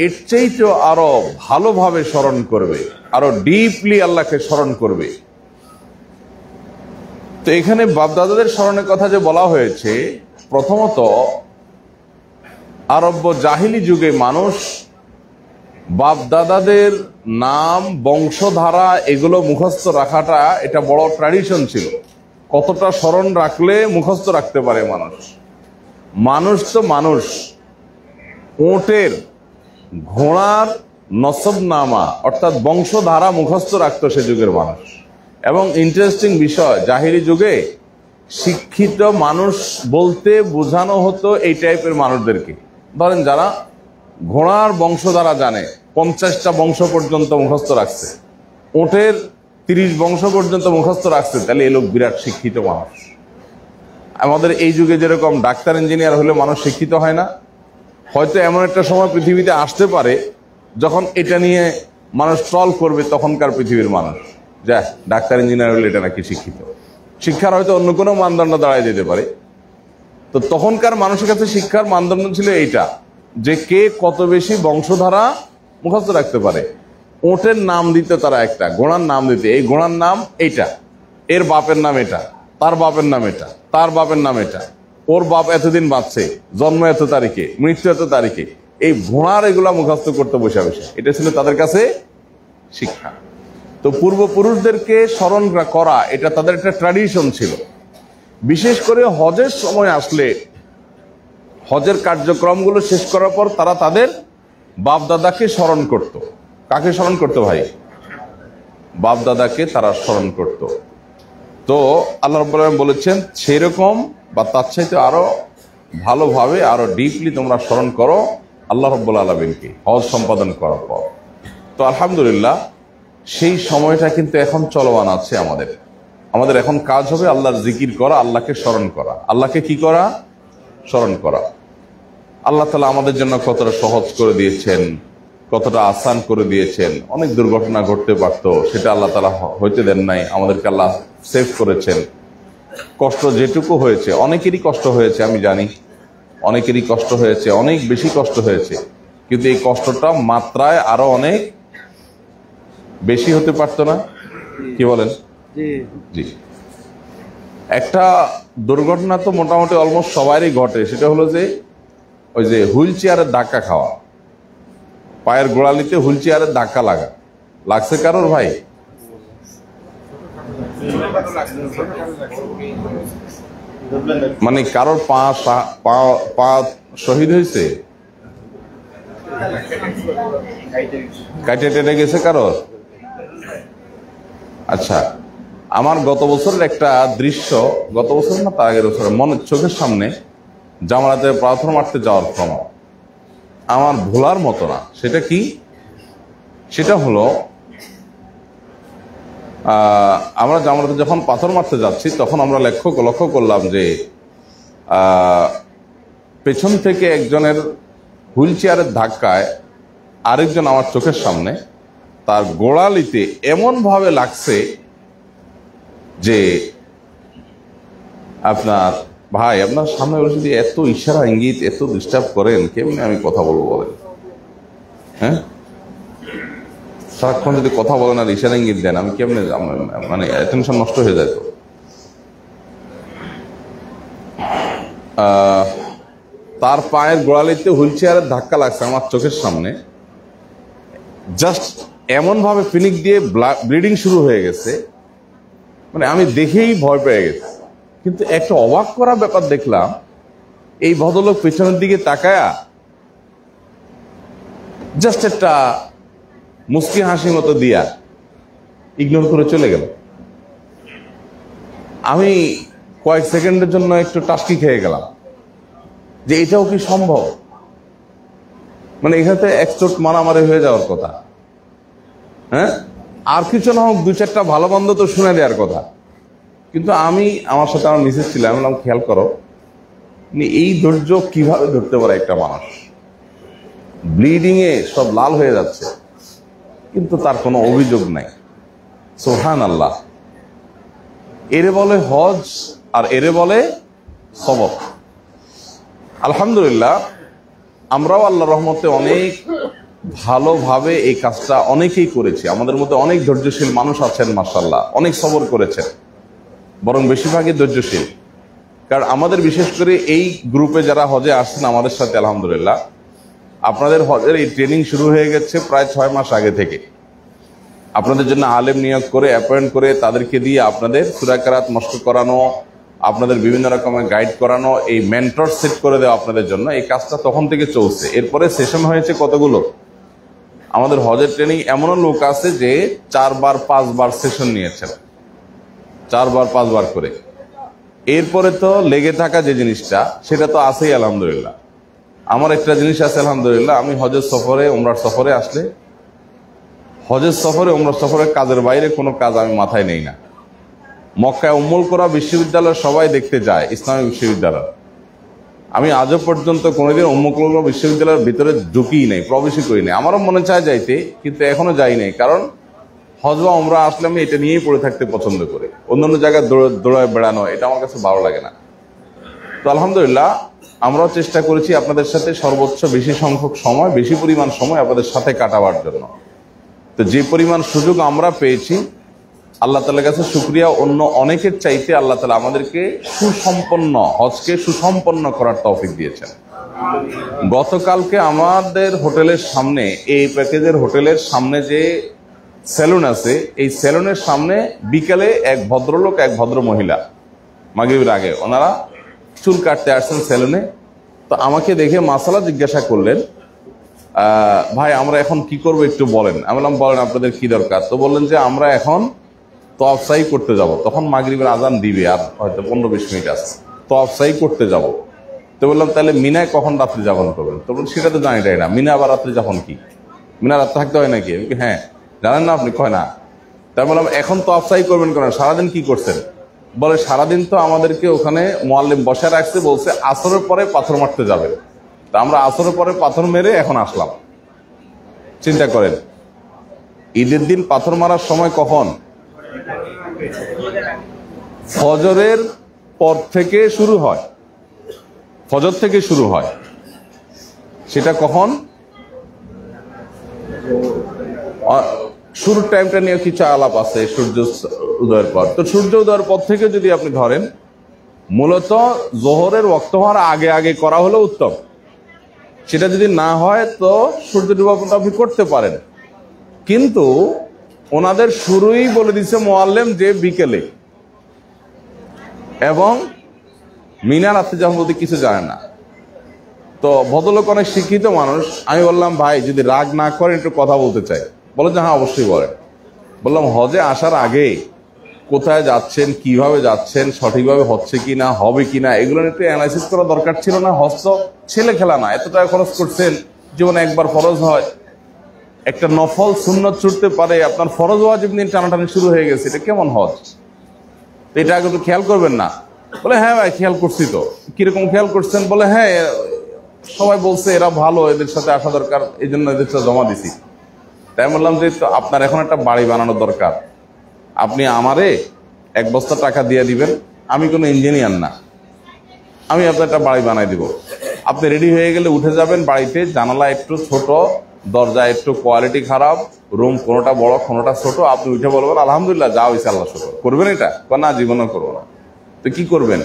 এর চাইতেও আরো ভালোভাবে স্মরণ করবে, আরো ডিপলি আল্লাহকে স্মরণ করবে। তো এখানে বাপ দাদাদের স্মরণের কথা যে বলা হয়েছে, প্রথমত আরব্য জাহিলি যুগে মানুষ বাপ দাদাদের নাম, বংশধারা এগুলো মুখস্থ রাখাটা এটা বড় ট্র্যাডিশন ছিল। কতটা স্মরণ রাখলে মুখস্থ রাখতে পারে মানুষ? মানুষ তো মানুষ, উটের, ঘোড়ার নসবনামা অর্থাৎ বংশধারা মুখস্থ রাখতো সে যুগের মানুষ। এবং ইন্টারেস্টিং বিষয়, জাহিরি যুগে শিক্ষিত মানুষ বলতে বোঝানো হতো এই টাইপের মানুষদেরকে। ধরেন যারা ঘোড়ার বংশধারা জানে, 50টা বংশ পর্যন্ত মুখস্থ রাখছে, উটের 30 বংশ পর্যন্ত মুখস্থ রাখছে, তাহলে এই লোক বিরাট শিক্ষিত মানুষ। আমাদের এই যুগে যেরকম ডাক্তার ইঞ্জিনিয়ার হলে মানুষ শিক্ষিত হয় না, হয়তো এমন একটা সময় পৃথিবীতে আসতে পারে যখন এটা নিয়ে মানুষ ট্রল করবে, তখনকার পৃথিবীর মানুষ যা ডাক্তার ইঞ্জিনিয়ার হলে এটা নাকি শিক্ষিত। শিক্ষার হয়তো অন্য কোনো মানদণ্ড দাঁড়ায় যেতে পারে। তো তখনকার মানুষের কাছে শিক্ষার মানদণ্ড ছিল এইটা, যে কে কত বেশি বংশধারা মুখস্থ রাখতে পারে। উটের নাম দিতে তারা একটা, ঘোড়ার নাম দিতে, এই ঘোড়ার নাম এইটা, এর বাপের নাম এটা, তার বাপের নাম এটা, তার বাপের নাম এটা, ওর বাপ এতদিন বাঁচছে, জন্ম এত তারিখে, মৃত্যু এত তারিখে, এই ঘোড়ার এগুলা মুখস্থ করতে বসে বসে, এটা ছিল তাদের কাছে শিক্ষা। তো পূর্বপুরুষদেরকে স্মরণ করা এটা তাদের একটা ট্র্যাডিশন ছিল। বিশেষ করে হজের সময় আসলে, হজের কার্যক্রমগুলো শেষ করার পর তারা তাদের বাপ দাদাকে স্মরণ করত। কাকে স্মরণ করতো ভাই? বাপ দাদাকে তারা স্মরণ করত। তো আল্লাহ রাব্বুল আলামিন বলেছেন সেরকম বা তার চাইতে আরো ভালোভাবে, আরো ডিপলি তোমরা স্মরণ করো আল্লাহ রাব্বুল আলামিনকে হজ সম্পাদন করার পর। তো আলহামদুলিল্লাহ সেই সময়টা কিন্তু এখন চলমান আছে। আমাদের এখন কাজ হবে আল্লাহর জিকির করা, আল্লাহকে স্মরণ করা। আল্লাহকে কি করা? স্মরণ করা। আল্লাহ তাআলা আমাদের জন্য কতটা সহজ করে দিয়েছেন, কতটা আসান করে দিয়েছেন। অনেক দুর্ঘটনা ঘটতে পারতো, সেটা আল্লাহ তাআলা হইতে দেন নাই, আমাদেরকে আল্লাহ সেভ করেছেন। কষ্ট যেটুকু হয়েছে, অনেকেরই কষ্ট হয়েছে, আমি জানি অনেকেরই কষ্ট হয়েছে, অনেক বেশি কষ্ট হয়েছে, কিন্তু এই কষ্টটা মাত্রায় আরো অনেক বেশি হতে পারতো না? কি বলেন? জি। একটা দুর্ঘটনা তো মোটামুটি অলমোস্ট সবারই ঘটে, সেটা হলো যে ওই যে হুইল চেয়ারের ধাক্কা খাওয়া, পায়ের গোড়ালিতে হুইল চেয়ারের ধাক্কা লাগছে কারোর ভাই? মানে কারোর পা শহীদ হয়েছে, কাইটে টেনে গেছে কারোর? আচ্ছা, আমার গত বছরের একটা দৃশ্য, গত বছর না তার আগের বছর, মনে চোখের সামনে জামারাতে প্রার্থনা মারতে যাওয়ার সময় আমার ভোলার মতো না। সেটা কি? সেটা হলো আমরা জামারাতে যখন পাথর মারতে যাচ্ছি, তখন আমরা লক্ষ্য করলাম যে পেছন থেকে একজনের হুইল চেয়ারের ধাক্কায় আরেকজন আমার চোখের সামনে তার গোড়ালিতে এমন ভাবে লাগছে যে আপনার ভাই, আপনার সামনে যদি এত ইশারা ইঙ্গিত এত ডিস্টার্ব করেন, কেমনি আমি কথা বলবো বলেন? হ্যাঁ, সারাক্ষণ যদি কথা বলেন আর ইশারা ইঙ্গিত দেন, আমি কেমনে, মানে অ্যাটেনশন নষ্ট হয়ে যায়। তো তার পায়ের গোড়ালিতে হুইল চেয়ারের ধাক্কা লাগছে আমার চোখের সামনে। জাস্ট এমনভাবে ফিনিক দিয়ে ব্লিডিং শুরু হয়ে গেছে, মানে আমি দেখেই ভয় পেয়ে গেছি। কিন্তু একটা অবাক করা ব্যাপার দেখলাম, এই ভদ্রলোক পেছনের দিকে তাকায়া জাস্ট একটা মুস্কি হাসি মতো দিয়া ইগনোর করে চলে গেল। আমি কয়েক সেকেন্ডের জন্য একটু টাস্কি খেয়ে গেলাম যে এটাও কি সম্ভব। মানে এখানে এক চোট মারামারি হয়ে যাওয়ার কথা, হ্যাঁ, আর কিছু না হোক 2-4টা ভালো মন্দ তো শুনে দেওয়ার কথা। কিন্তু আমি, আমার সাথে আমার মিসেস ছিল, আমি বললাম খেয়াল করো এই ধৈর্য কিভাবে ধরতে পারে একটা মানুষ, ব্লিডিং এ সব লাল হয়ে যাচ্ছে কিন্তু তার কোনো অভিযোগ নাই। সুবহানাল্লাহ। এরে বলে হজ আর এরে বলে সবর। আলহামদুলিল্লাহ, আমরাও আল্লাহর রহমতে অনেক ভালোভাবে এই কাজটা অনেকেই করেছি। আমাদের মধ্যে অনেক ধৈর্যশীল মানুষ আছেন, মাশাআল্লাহ, অনেক সবর করেছেন, বরং বেশিরভাগই ধৈর্যশীল। কারণ আমাদের বিশেষ করে এই গ্রুপে যারা হজে আসছেন আমাদের সাথে, আলহামদুলিল্লাহ, আপনাদের হজের এই ট্রেনিং শুরু হয়ে গেছে প্রায় 6 মাস আগে থেকে। আপনাদের জন্য আলেম নিয়োগ করে, অ্যাপয়েন্ট করে, তাদেরকে দিয়ে আপনাদের সূরা কিরাত মশক করানো, আপনাদের বিভিন্ন রকমের গাইড করানো, এই মেন্টর সেট করে দেওয়া আপনাদের জন্য, এই কাজটা তখন থেকে চলছে। এরপরে সেশন হয়েছে কতগুলো। আমাদের হজের ট্রেনিং এমনও লোক আছে যে 4-5 বার সেশন নিয়েছেন, 4-5 বার করে। এরপরে তো লেগে থাকা যে জিনিসটা, সেটা তো আছেই আলহামদুলিল্লাহ। আমার একটা জিনিস আছে আলহামদুলিল্লাহ, আমি হজের সফরে, উমরার সফরে আসলে, হজের সফরে, উমরার সফরে কাজের বাইরে কোনো কাজ আমি মাথায় নেই না। মক্কায় উম্মুল কোরা বিশ্ববিদ্যালয় সবাই দেখতে যায়, ইসলামী বিশ্ববিদ্যালয়। আমি আজও পর্যন্ত কোনোদিন উম্মুল কোরা বিশ্ববিদ্যালয়ের ভিতরে ঢুকিই নাই, প্রবেশই করি নাই। আমারও মনে চায় যাইতে, কিন্তু এখনো যাই নাই। কারণ হজ বা উমরা আসলে আমি এটা নিয়েই পড়ে থাকতে পছন্দ করি। অন্যান্য জায়গায় দৌড়ায় বেড়ানো, এটা আমার কাছে ভালো লাগে না। তো আলহামদুলিল্লাহ, আমরাও চেষ্টা করেছি আপনাদের সাথে সর্বোচ্চ বেশি সংখ্যক সময়, বেশি পরিমাণ সময় আপনাদের সাথে কাটাবার জন্য। তো যে পরিমাণ সুযোগ আমরা পেয়েছি, আল্লাহ তাআলার কাছে শুকরিয়া। অন্য অনেকের চাইতে আল্লাহ তাআলা আমাদেরকে সুসম্পন্ন হজকে সুসম্পন্ন করার তৌফিক দিয়েছেন। গতকালকে আমাদের হোটেলের সামনে, এই প্যাকেজের হোটেলের সামনে যে সেলুন আছে, এই সেলুনের সামনে বিকালে এক ভদ্রলোক, এক ভদ্র মহিলা, মাগরিবের আগে ওনারা চুল কাটতে আসছেন সেলুনে। তো আমাকে দেখে মাসালা জিজ্ঞাসা করলেন, ভাই আমরা এখন কি করবো একটু বলেন। আমি বললাম বলেন আপনাদের কি দরকার। তো বললেন যে আমরা এখন তওয়াফ সাই করতে যাব। তখন মাগরিবের আজান দিবে, আর হয়তো 15-20 মিনিট আছে, তওয়াফ সাই করতে যাব। তো বললাম তাহলে মিনায় কখন রাত্রি যাপন করবেন। তো বললেন সেটা তো জানি না, মিনা আবার রাত্রি যাপন কি, মিনা রাত থাকতে হয় নাকি? হ্যাঁ। জানেন না আপনি? কয় না। তাই বললাম এখন তওয়াফ সাই করবেন কেন, সারাদিন কি করছেন? বলে সারাদিন তো আমাদেরকে ওখানে মুআল্লিম বসে রাখতে বলছে, আসরের পরে পাথর মারতে যাবে। তা আমরা আসরের পরে পাথর মেরে এখন আসলাম। চিন্তা করেন, ঈদের দিন পাথর মারার সময় কখন? ফজরের পর থেকে শুরু হয়, ফজর থেকে শুরু হয়। সেটা কখন? শুরুর টাইমটা নিয়ে কিছু আলাপ আছে, সূর্য উদয়ের পর। তো সূর্য উদয়ের পর থেকে যদি আপনি ধরেন, মূলত জোহরের ওয়াক্ত হওয়ার আগে আগে করা হলো উত্তম। সেটা যদি না হয় তো সূর্য ডুবা পর্যন্ত আপনি করতে পারেন। কিন্তু ওনাদের শুরুই বলে দিচ্ছে মুআল্লিম যে বিকেলে, এবং মিনা রাত্রে যখন বলতে কিছু জানে না। তো ভদ্রলোক অনেক শিক্ষিত মানুষ। আমি বললাম ভাই যদি রাগ না করেন একটু কথা বলতে চাই। বলে যে হ্যাঁ অবশ্যই বলেন। বললাম হজে আসার আগে কোথায় যাচ্ছেন, কিভাবে যাচ্ছেন, সঠিকভাবে হচ্ছে কিনা, হবে কিনা, এগুলো একটু অ্যানালাইসিস করা দরকার ছিল না? হজ তো ছেলে খেলা না, এত টাকা খরচ করছেন, জীবনে একবার ফরজ হয়, একটা নফল সুন্নত ছুটতে পারে, আপনার ফরজ ওয়াজিব নিয়ে টানাটানি শুরু হয়ে গেছে, এটা কেমন হজ? এটা আগে তো খেয়াল করবেন না? বলে হ্যাঁ ভাই খেয়াল করছি। তো কিরকম খেয়াল করছেন? বলে হ্যাঁ সবাই বলছে এরা ভালো, এদের সাথে আসা দরকার, এই জন্য এদের সাথে জমা দিছি। তাই বললাম যে আপনার এখন একটা বাড়ি বানানোর দরকার, আপনি আমারে 1 বস্তা টাকা দিয়ে দিবেন, আমি কোনো ইঞ্জিনিয়ার না, আমি আপনার একটা বাড়ি বানাই দিব। আপনি রেডি হয়ে গেলে উঠে যাবেন বাড়িতে, জানালা একটু ছোট, দরজা একটু কোয়ালিটি খারাপ, রুম কোনোটা বড় কোনোটা ছোট, আপনি উঠে বলবেন আলহামদুলিল্লাহ যা হয়েছে আল্লাহ শুকর। করবেন এটা? না, জীবনে করবো না। তো কি করবেন?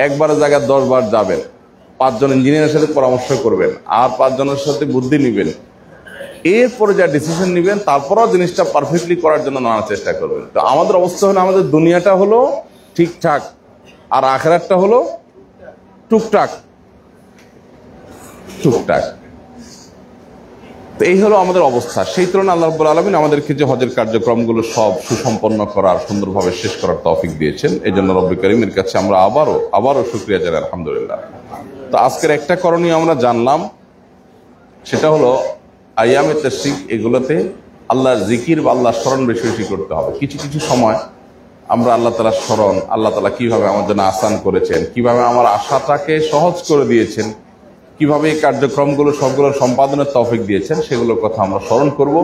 একবারের জায়গায় 10 বার যাবেন, 5 জন ইঞ্জিনিয়ারের সাথে পরামর্শ করবেন, আর 5 জনের সাথে বুদ্ধি নিবেন, এরপরে যা ডিসিশন নেবেন তারপরেও জিনিসটা পারফেক্টলি করার জন্য নানা চেষ্টা করবেন। তো আমাদের অবস্থা হলো আমাদের দুনিয়াটা হলো ঠিকঠাক আর আখিরাতটা হলো টুকটাক টুকটাক। তো এই হলো আমাদের অবস্থা। সেই তুলনায় আল্লাহ রাব্বুল আলামিন আমাদেরকে যে হজের কার্যক্রমগুলো সব সুসম্পন্ন করার, সুন্দরভাবে শেষ করার তৌফিক দিয়েছেন, এই জন্য রব্বুল কারীমের কাছে আমরা আবারও শুকরিয়া জানাই, আলহামদুলিল্লাহ। তো আজকের একটা করণীয় আমরা জানলাম, সেটা হলো আইয়ামে তাশরিক এগুলোতে আল্লাহর জিকির বা আল্লাহর স্মরণ বেশি বেশি করতে হবে। কিছু কিছু সময় আমরা আল্লাহ তাআলার স্মরণ, আল্লাহ তাআলা কিভাবে আমার জন্য আসান করেছেন, কিভাবে আমার আশাটাকে সহজ করে দিয়েছেন, কিভাবে এই কার্যক্রমগুলো সবগুলো সম্পাদনের তৌফিক দিয়েছেন, সেগুলোর কথা আমরা স্মরণ করব।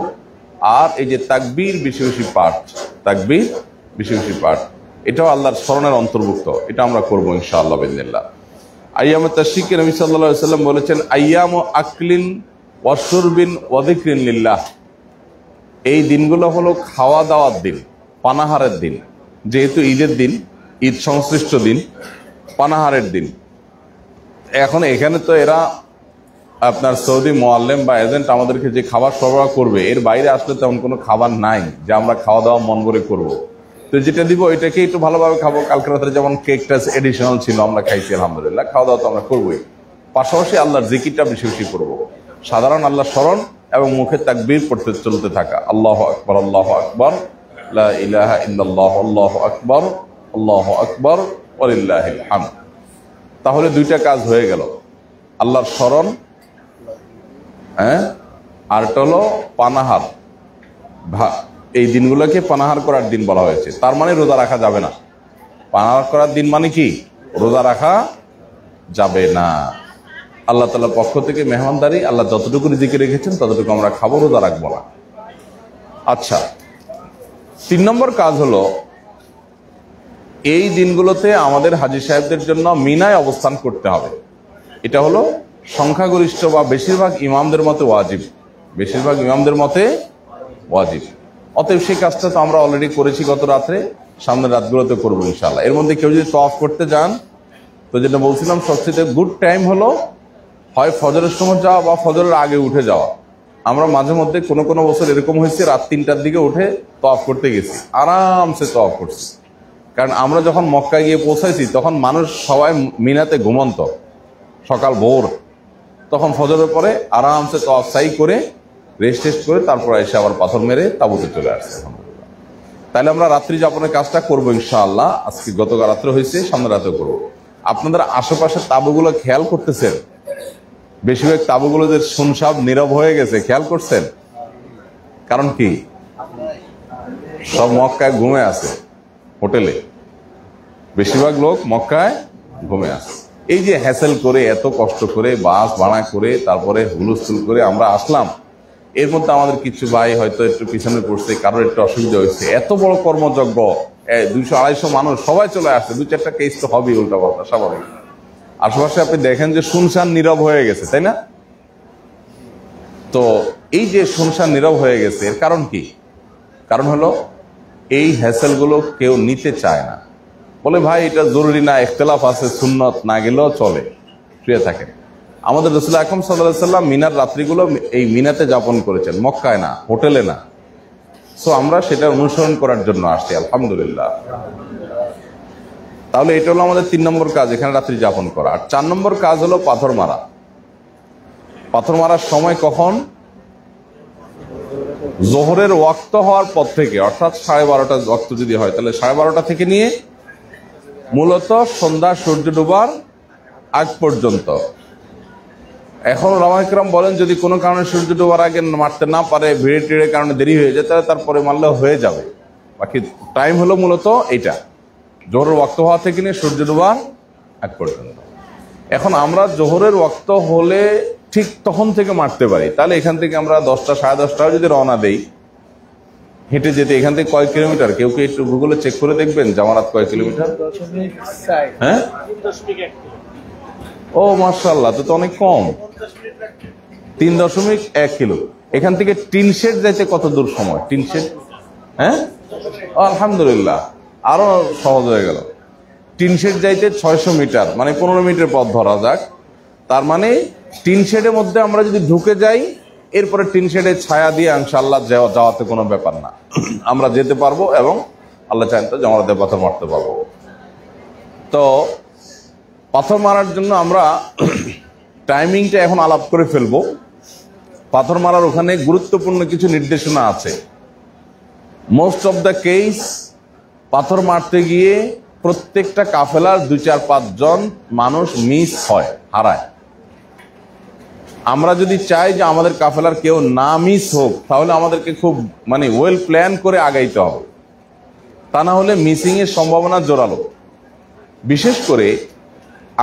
আর এই যে তাকবীর বেশি বেশি পাঠ, তাকবীর বেশি বেশি পাঠ, এটাও আল্লাহর স্মরণের অন্তর্ভুক্ত, এটা আমরা করবো ইনশাআল্লাহ বিইজনিল্লাহ। আইয়ামে তাশরিকে নবী সাল্লাল্লাহু আলাইহি ওয়াসাল্লাম বলেছেন, আইয়ামু আকলিন ওয়া শুরবিন ওয়া যিকরিন লিল্লাহ। এই দিনগুলো হলো খাওয়া দাওয়ার দিন, পানাহারের দিন। যেহেতু ঈদের দিন, ঈদ সংশ্লিষ্ট দিন, পানাহারের দিন। এখন এখানে তো এরা আপনার সৌদি মোয়াল্লেম বা এজেন্ট আমাদেরকে যে খাবার সরবরাহ করবে, এর বাইরে আসলে তেমন কোনো খাবার নাই যে আমরা খাওয়া দাওয়া মন করে করব। তো যেটা দিব ওইটাকে একটু ভালোভাবে খাবো। কালকে রাত্রে যেমন কেকটা এডিশনাল ছিল, আমরা খাইছি আলহামদুলিল্লাহ। খাওয়া দাওয়া তো আমরা করবোই, পাশাপাশি আল্লাহর জিকিরটা বেশি বেশি করবো। সাধারণ আল্লাহ স্মরণ এবং মুখে তাকবীর পড়তে চলতে থাকা, আল্লাহু আকবার, আল্লাহু আকবার, লা ইলাহা ইল্লাল্লাহ, আল্লাহু আকবার, আল্লাহু আকবার, ওয়ালিল্লাহিল হামদ। তাহলে দুইটা কাজ হয়ে গেল, আল্লাহর স্মরণ, আর এটা হলো পানাহার। এই দিনগুলোকে পানাহার করার দিন বলা হয়েছে। তার মানে রোজা রাখা যাবে না। পানাহার করার দিন মানে কি? রোজা রাখা যাবে না। আল্লাহ তাআলার পক্ষ থেকে মেহমানদারি, আল্লাহ যতটুকু রিজিকে রেখেছেন ততটুকু আমরা খাবো, রোজা রাখবো না। আচ্ছা, 3 নম্বর কাজ হলো, এই দিনগুলোতে আমাদের হাজী সাহেবদের জন্য মিনায় অবস্থান করতে হবে। এটা হলো সংখ্যাগরিষ্ঠ বা বেশিরভাগ ইমামদের মতে ওয়াজিব, বেশিরভাগ ইমামদের মতে ওয়াজিব। অতএব সেই কাজটা তো আমরা অলরেডি করেছি গত রাত্রে, সামনের রাতগুলোতে করবো ইনশাআল্লাহ। এর মধ্যে কেউ যদি তওয়াফ করতে যান, তো যেটা বলছিলাম সবচেয়ে গুড টাইম হলো হয় ফজরের সময় যাওয়া বা ফজরের আগে উঠে যাওয়া। আমরা মাঝে মধ্যে কোনো কোনো বছর এরকম হয়েছে, রাত 3টার দিকে উঠে তওয়াফ করতে গেছি, আরামসে তওয়াফ করছি। কারণ আমরা যখন মক্কায় গিয়ে পৌঁছাইছি তখন মানুষ সবাই মিনাতে ঘুমন্ত, সকাল ভোর, তখন ফজরের পরে আরামসে তওয়াফ সাই করে রেস্ট করে তারপর এসে আবার পাথর মেরে তাঁবুতে চলে আসছে। তাহলে আমরা রাত্রি যাপনের কাজটা করবো ইনশাআল্লাহ। আজকে গতকাল রাত্রে হয়েছে, সামনে রাতে করবো। আপনাদের আশেপাশের তাঁবুগুলো খেয়াল করতেছেন? বেশিরভাগ তাঁবুগুলো যে শুনশাব নীরব হয়ে গেছে, খেয়াল করছেন? কারণ কি? সব মক্কায় ঘুমে আছে, হোটেলে বেশিরভাগ লোক মক্কায় ঘুমে আছে। এই যে হ্যাসেল করে, এত কষ্ট করে, বাস ভাড়া করে, তারপরে হুলস্থুল করে আমরা আসলাম, এর মধ্যে আমাদের কিছু ভাই হয়তো একটু পিছনে পড়ছে, কারোর একটু অসুবিধা হয়েছে। এত বড় কর্মযজ্ঞ, 200-250 মানুষ সবাই চলে আসছে, 2-4টা কেস তো হবেই, উল্টা পাল্টা স্বাভাবিক। আশেপাশে আপনি দেখেন যে শুনশান নীরব হয়ে গেছে, তাই না? তো এই যে শুনশান নীরব হয়ে গেছে, এর কারণ কি? কারণ হলো এই হ্যাসেলগুলো কেউ নিতে চায় না, বলে ভাই এটা জরুরি না, ইখতিলাফ আছে, সুন্নত, না গেলেও চলে, শুয়ে থাকে। আমাদের রাসূল আকরাম সাল্লাল্লাহু আলাইহি ওয়াসাল্লাম মিনার রাত্রিগুলো এই মিনাতে যাপন করেছেন, মক্কায় না, হোটেলে না। সো আমরা সেটা অনুসরণ করার জন্য আসছি, আলহামদুলিল্লাহ। তাহলে এটা হলো আমাদের 3 নম্বর কাজ, এখানে রাত্রি যাপন করা। আর 4 নম্বর কাজ হলো পাথর মারা। পাথর মারার সময় কখন? জোহরের ওয়াক্ত হওয়ার পর থেকে, অর্থাৎ 12:30 ওয়াক্ত যদি হয় তাহলে 12:30 থেকে নিয়ে মূলত সন্ধ্যা সূর্য ডোবার আগ পর্যন্ত। এখন ওলামায়ে কেরাম বলেন যদি কোনো কারণে সূর্য ডোবার আগে মারতে না পারে, ভিড়ে টিড়ের কারণে দেরি হয়ে যায়, তাহলে তারপরে মারলেও হয়ে যাবে। বাকি টাইম হলো মূলত এইটা, জোহরের ওয়াক্ত হওয়া থেকে নিয়ে সূর্য ডোবার আগ পর্যন্ত। এখন আমরা জোহরের ওয়াক্ত হলে ঠিক তখন থেকে মারতে পারি। তাহলে এখান থেকে আমরা 10টা 10:30 যদি রওনা দেই হেঁটে যেতে, এখান থেকে কয় কিলোমিটার? কেউ কি একটু গুগলে চেক করে দেখবেন জামারাত কয় কিলোমিটার? হ্যাঁ, ও মাশাআল্লাহ, তো অনেক কম, 3.1 কিলো। এখান থেকে টিন শেড যাইতে কত দূর সময়? টিন শেড, হ্যাঁ, আলহামদুলিল্লাহ, আরো সহজ হয়ে গেল। টিন শেড যাইতে 600 মিটার, মানে 15 মিনিটের পথ ধরা যাক। তার মানে টিন শেডের মধ্যে আমরা যদি ঢুকে যাই, এরপরে টিন শেডের ছায়া দিয়ে ইনশাআল্লাহ যাওয়াতে কোনো ব্যাপার না, আমরা যেতে পারবো এবং আল্লাহ চাইলে তো জামরাতে পাথর মারতে পারবো। তো পাথর মারার জন্য আমরা টাইমিংটা এখন আলাপ করে ফেলবো। পাথর মারার ওখানে গুরুত্বপূর্ণ কিছু নির্দেশনা আছে। মোস্ট অফ দ্য কেস পাথর মারতে গিয়ে প্রত্যেকটা কাফেলার 2-4-5 জন মানুষ মিস হয়, হারায়। আমরা যদি চাই যে আমাদের কাফেলার কেউ না মিস হোক, তাহলে আমাদেরকে খুব ওয়েল প্ল্যান করে আগাইতে হবে, তা না হলে মিসিং এর সম্ভাবনা জোরালো। বিশেষ করে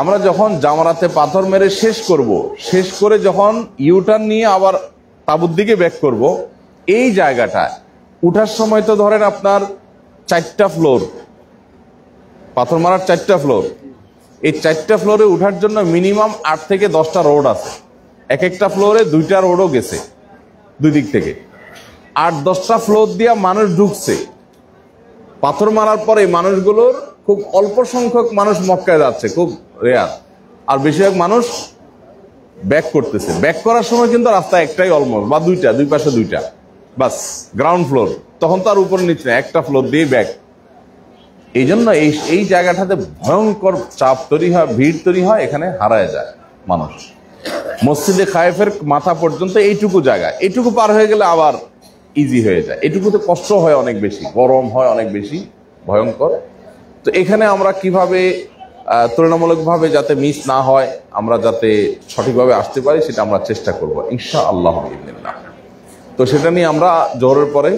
আমরা যখন জামরাতে পাথর মেরে শেষ করে যখন ইউটার্ন নিয়ে আবার তাঁবুর দিকে ব্যাক করব, এই জায়গাটায় উঠার সময় তো ধরেন আপনার 4টা ফ্লোর, পাথর মারার 4টা ফ্লোর, এই 4টা ফ্লোরে উঠার জন্য মিনিমাম 8 থেকে 10টা রোড আছে। এক একটা ফ্লোরে 2টা রোডও গেছে দুই দিক থেকে, 8-10টা ফ্লোর দিয়ে মানুষ ঢুকছে। পাথর মারার পরে মানুষগুলোর খুব অল্প সংখ্যক মানুষ মক্কায় যাচ্ছে, খুব রেয়ার, আর বেশিরভাগ মানুষ ব্যাক করতেছে। ব্যাক করার সময় কিন্তু রাস্তা একটাই অলমোস্ট, বা দুই পাশে 2টা, বাস গ্রাউন্ড ফ্লোর, তখন তো আর উপর নিচে না, একটা ফ্লোর দিয়ে ব্যাক। এই জন্য এই জায়গাটাতে ভয়ঙ্কর চাপ তৈরি হয়, ভিড় তৈরি হয়, এখানে হারায় যায় মানুষ। মসজিদে খায়েফের মাথা পর্যন্ত এইটুকু জায়গা, এইটুকু পার হয়ে গেলে আবার ইজি হয়ে যায়। এটুকুতে কষ্ট হয় অনেক বেশি, গরম হয় অনেক বেশি, ভয়ঙ্কর। তো এখানে আমরা কিভাবে তুলনামূলকভাবে যাতে মিস না হয়, আমরা যাতে সঠিকভাবে আসতে পারি, সেটা আমরা চেষ্টা করবো ইনশাআল্লাহ। তো সেটা নিয়ে আমরা জোহরের পরে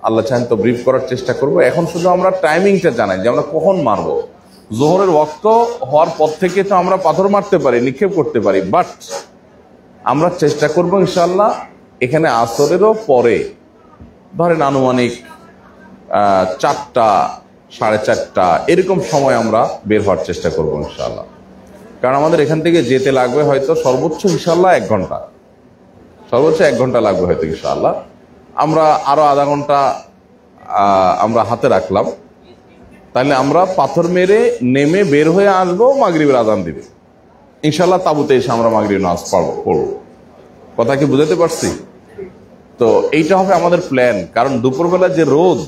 আল্লাহ চাহেন তো ব্রিফ করার চেষ্টা করব। এখন শুধু আমরা টাইমিংটা জানাই যে আমরা কখন মারবো। জোহরের ওয়াক্ত হওয়ার পর থেকে তো আমরা পাথর মারতে পারি, নিক্ষেপ করতে পারি, বাট আমরা চেষ্টা করবো ইনশাআল্লাহ এখানে আসরেরও পরে, ধরেন আনুমানিক 4টা 4:30 এরকম সময় আমরা বের হওয়ার চেষ্টা করবো ইনশাআল্লাহ। কারণ আমাদের এখান থেকে যেতে লাগবে হয়তো সর্বোচ্চ ইনশাআল্লাহ 1 ঘন্টা, সর্বোচ্চ 1 ঘন্টা লাগবে হয়তো ইনশাআল্লাহ। আমরা আরো আধা ঘন্টা আমরা হাতে রাখলাম, তাহলে আমরা পাথর মেরে নেমে বের হয়ে আসবো, মাগরিবের আজান দিবে ইনশাআল্লাহ। তাবুতে এসে আমরা মাগরিব নামাজ পড়বো। কথা কি বুঝাতে পারছি? তো এইটা হবে আমাদের প্ল্যান। কারণ দুপুরবেলা যে রোদ,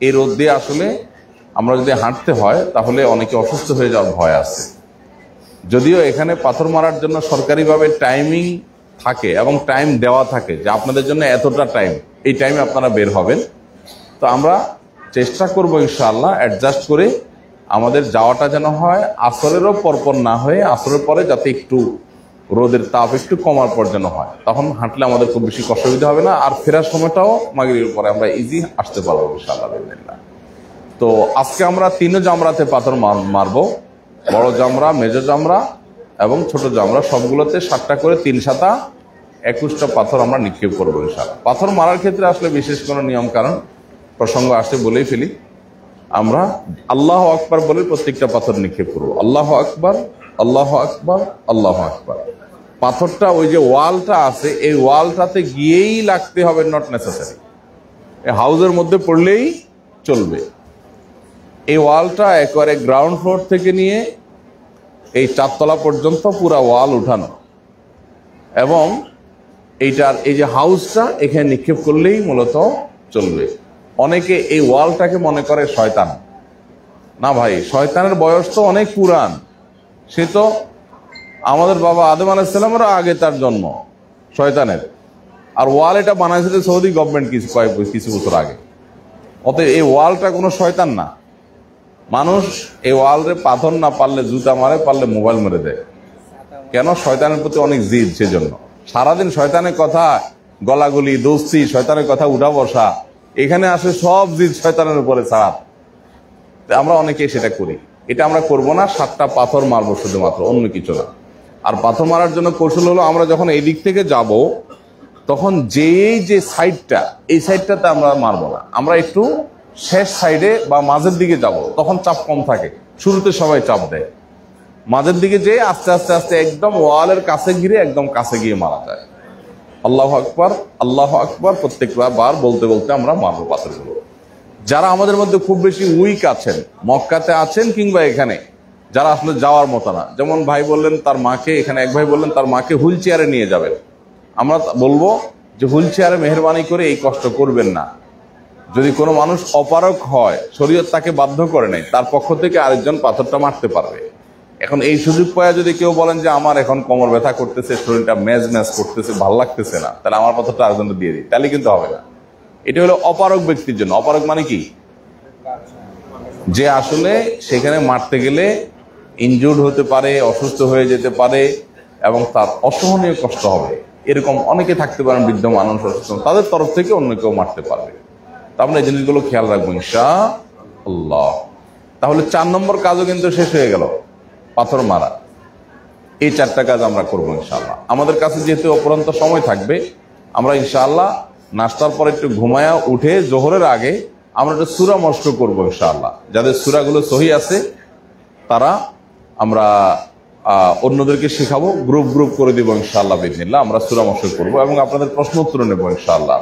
এই রোদ দিয়ে আসলে আমরা যদি হাঁটতে হয় তাহলে অনেকে অসুস্থ হয়ে যাওয়ার ভয় আছে। যদিও এখানে পাথর মারার জন্য সরকারিভাবে টাইমিং থাকে এবং টাইম দেওয়া থাকে যে আপনাদের জন্য এতটা টাইম, এই টাইমে আপনারা বের হবেন। তো আমরা চেষ্টা করবো ইনশাআল্লাহ অ্যাডজাস্ট করে আমাদের যাওয়াটা যেন হয় আসরেরও পরপর না হয়ে, আসরের পরে যাতে একটু রোদের তাপ একটু কমার পর যেন হয়, তখন হাঁটলে আমাদের খুব বেশি অসুবিধা হবে না। আর ফেরার সময়টাও মাগরিবের পরে আমরা ইজি আসতে পারবো ইনশাআল্লাহ। তো আজকে আমরা 3 জামরাতে পাথর মারবো, বড় জামরা, মেজো জামরা এবং ছোট জামরা, সবগুলোতে 7টা করে 3-7 21টা পাথর আমরা নিক্ষেপ করবো ইনশাআল্লাহ। পাথর মারার ক্ষেত্রে আসলে বিশেষ কোনো নিয়ম কারণ প্রসঙ্গ আসতে বলেই ফেলি, আমরা আল্লাহু আকবার বলে প্রত্যেকটা পাথর নিক্ষেপ করবো। আল্লাহু আকবার, আল্লাহু আকবার, আল্লাহু আকবার। পাথরটা ওই যে ওয়ালটা আছে, এই ওয়ালটাতে গিয়েই লাগতে হবে, নট নেসেসারি হাউসের মধ্যে পড়লেই চলবে। এই ওয়ালটা একবারে গ্রাউন্ড ফ্লোর থেকে নিয়ে এই 4 তলা পর্যন্ত পুরা ওয়াল উঠানো, এবং এইটার এই যে হাউসটা এখানে নিক্ষেপ করলেই মূলত চলবে। অনেকে এই ওয়ালটাকে মনে করে শয়তান। না ভাই, শয়তানের বয়স তো অনেক পুরান, সে তো আমাদের বাবা আদম আলাইহিস সালামেরও আগে তার জন্ম শয়তানের। আর ওয়াল এটা বানাইছিল সৌদি গভর্নমেন্ট কিছু বছর আগে। অতএব এই ওয়ালটা কোনো শয়তান না। মানুষ এই ওয়ালরে পাথর না পারলে জুতা মারে, পারলে মোবাইল মেরে দেয়। কেন? শয়তানের প্রতি অনেক জিদ, সেজন্য সারাদিন শয়তানের কথা, গলাগুলি, দোস্তি, শয়তানের কথা উঠা বসা, এখানে আসে সব জিদ শয়তানের উপরে ছাড়া। আমরা অনেকে সেটা করি, এটা আমরা করবো না। 7টা পাথর মারবো শুধুমাত্র, অন্য কিছু না। আর পাথর মারার জন্য কৌশল হলো, আমরা যখন এই দিক থেকে যাব তখন যে সাইডটা, এই সাইডটাতে আমরা মারবো না, আমরা একটু শেষ সাইডে বা মাঝের দিকে যাব, তখন চাপ কম থাকে। শুরুতে সবাই চাপ দেয়, মাঝের দিকে যে আস্তে আস্তে আস্তে একদম ওয়ালের কাছে ঘিরে একদম কাছে গিয়ে মারা যায়। আল্লাহু আকবার, আল্লাহু আকবার প্রত্যেকবার বলতে বলতে আমরা মারবো পাথরগুলো। যারা আমাদের মধ্যে খুব বেশি উইক আছেন, মক্কাতে আছেন কিংবা এখানে, যারা আসলে যাওয়ার মতো না, যেমন ভাই বললেন তার মাকে, এখানে এক ভাই বললেন তার মাকে হুইল চেয়ারে নিয়ে যাবেন, আমরা বলবো যে হুইল চেয়ারে মেহরবানি করে এই কষ্ট করবেন না। যদি কোনো মানুষ অপারগ হয়, শরীয়ত তাকে বাধ্য করে নাই, তার পক্ষ থেকে আরেকজন পাথরটা মারতে পারবে। এখন এই সুযোগ পাওয়া যদি কেউ বলেন যে আমার এখন কোমর ব্যথা করতেছে, শরীরটা ম্যাজ ম্যাজ করতেছে, ভাল লাগতেছে না, তাহলে আমার পাথরটা আরেকজনকে দিয়ে দিই, তাহলে কিন্তু হবে না। এটা হলো অপারগ ব্যক্তির জন্য। অপারগ মানে কি? যে আসলে সেখানে মারতে গেলে ইনজুর্ড হতে পারে, অসুস্থ হয়ে যেতে পারে এবং তার অসহনীয় কষ্ট হবে। এরকম অনেকে থাকতে পারেন, বৃদ্ধ মানুষ, অসুস্থ, তাদের তরফ থেকে অন্য কেউ মারতে পারবে। তা আমরা এই জিনিসগুলো খেয়াল রাখবো ইনশাআল্লাহ। তাহলে 4 নম্বর কাজও কিন্তু শেষ হয়ে গেল, পাথর মারা। এই 4টা কাজ আমরা করবো ইনশাআল্লাহ। আমাদের কাছে যেহেতু অপরন্ত সময় থাকবে, আমরা ইনশাআল্লাহ নাস্তার পর একটু ঘুমায়া উঠে জোহরের আগে আমরা একটু সূরা মস্ক করবো ইনশাআল্লাহ। যাদের সূরাগুলো সহি আছে তারা আমরা অন্যদেরকে শেখাবো, গ্রুপ গ্রুপ করে দিব ইনশাআল্লাহ বিদিনিল্লাহ। আমরা সূরা মস্ক করবো এবং আপনাদের প্রশ্ন উত্তর নেবো ইনশাআল্লাহ।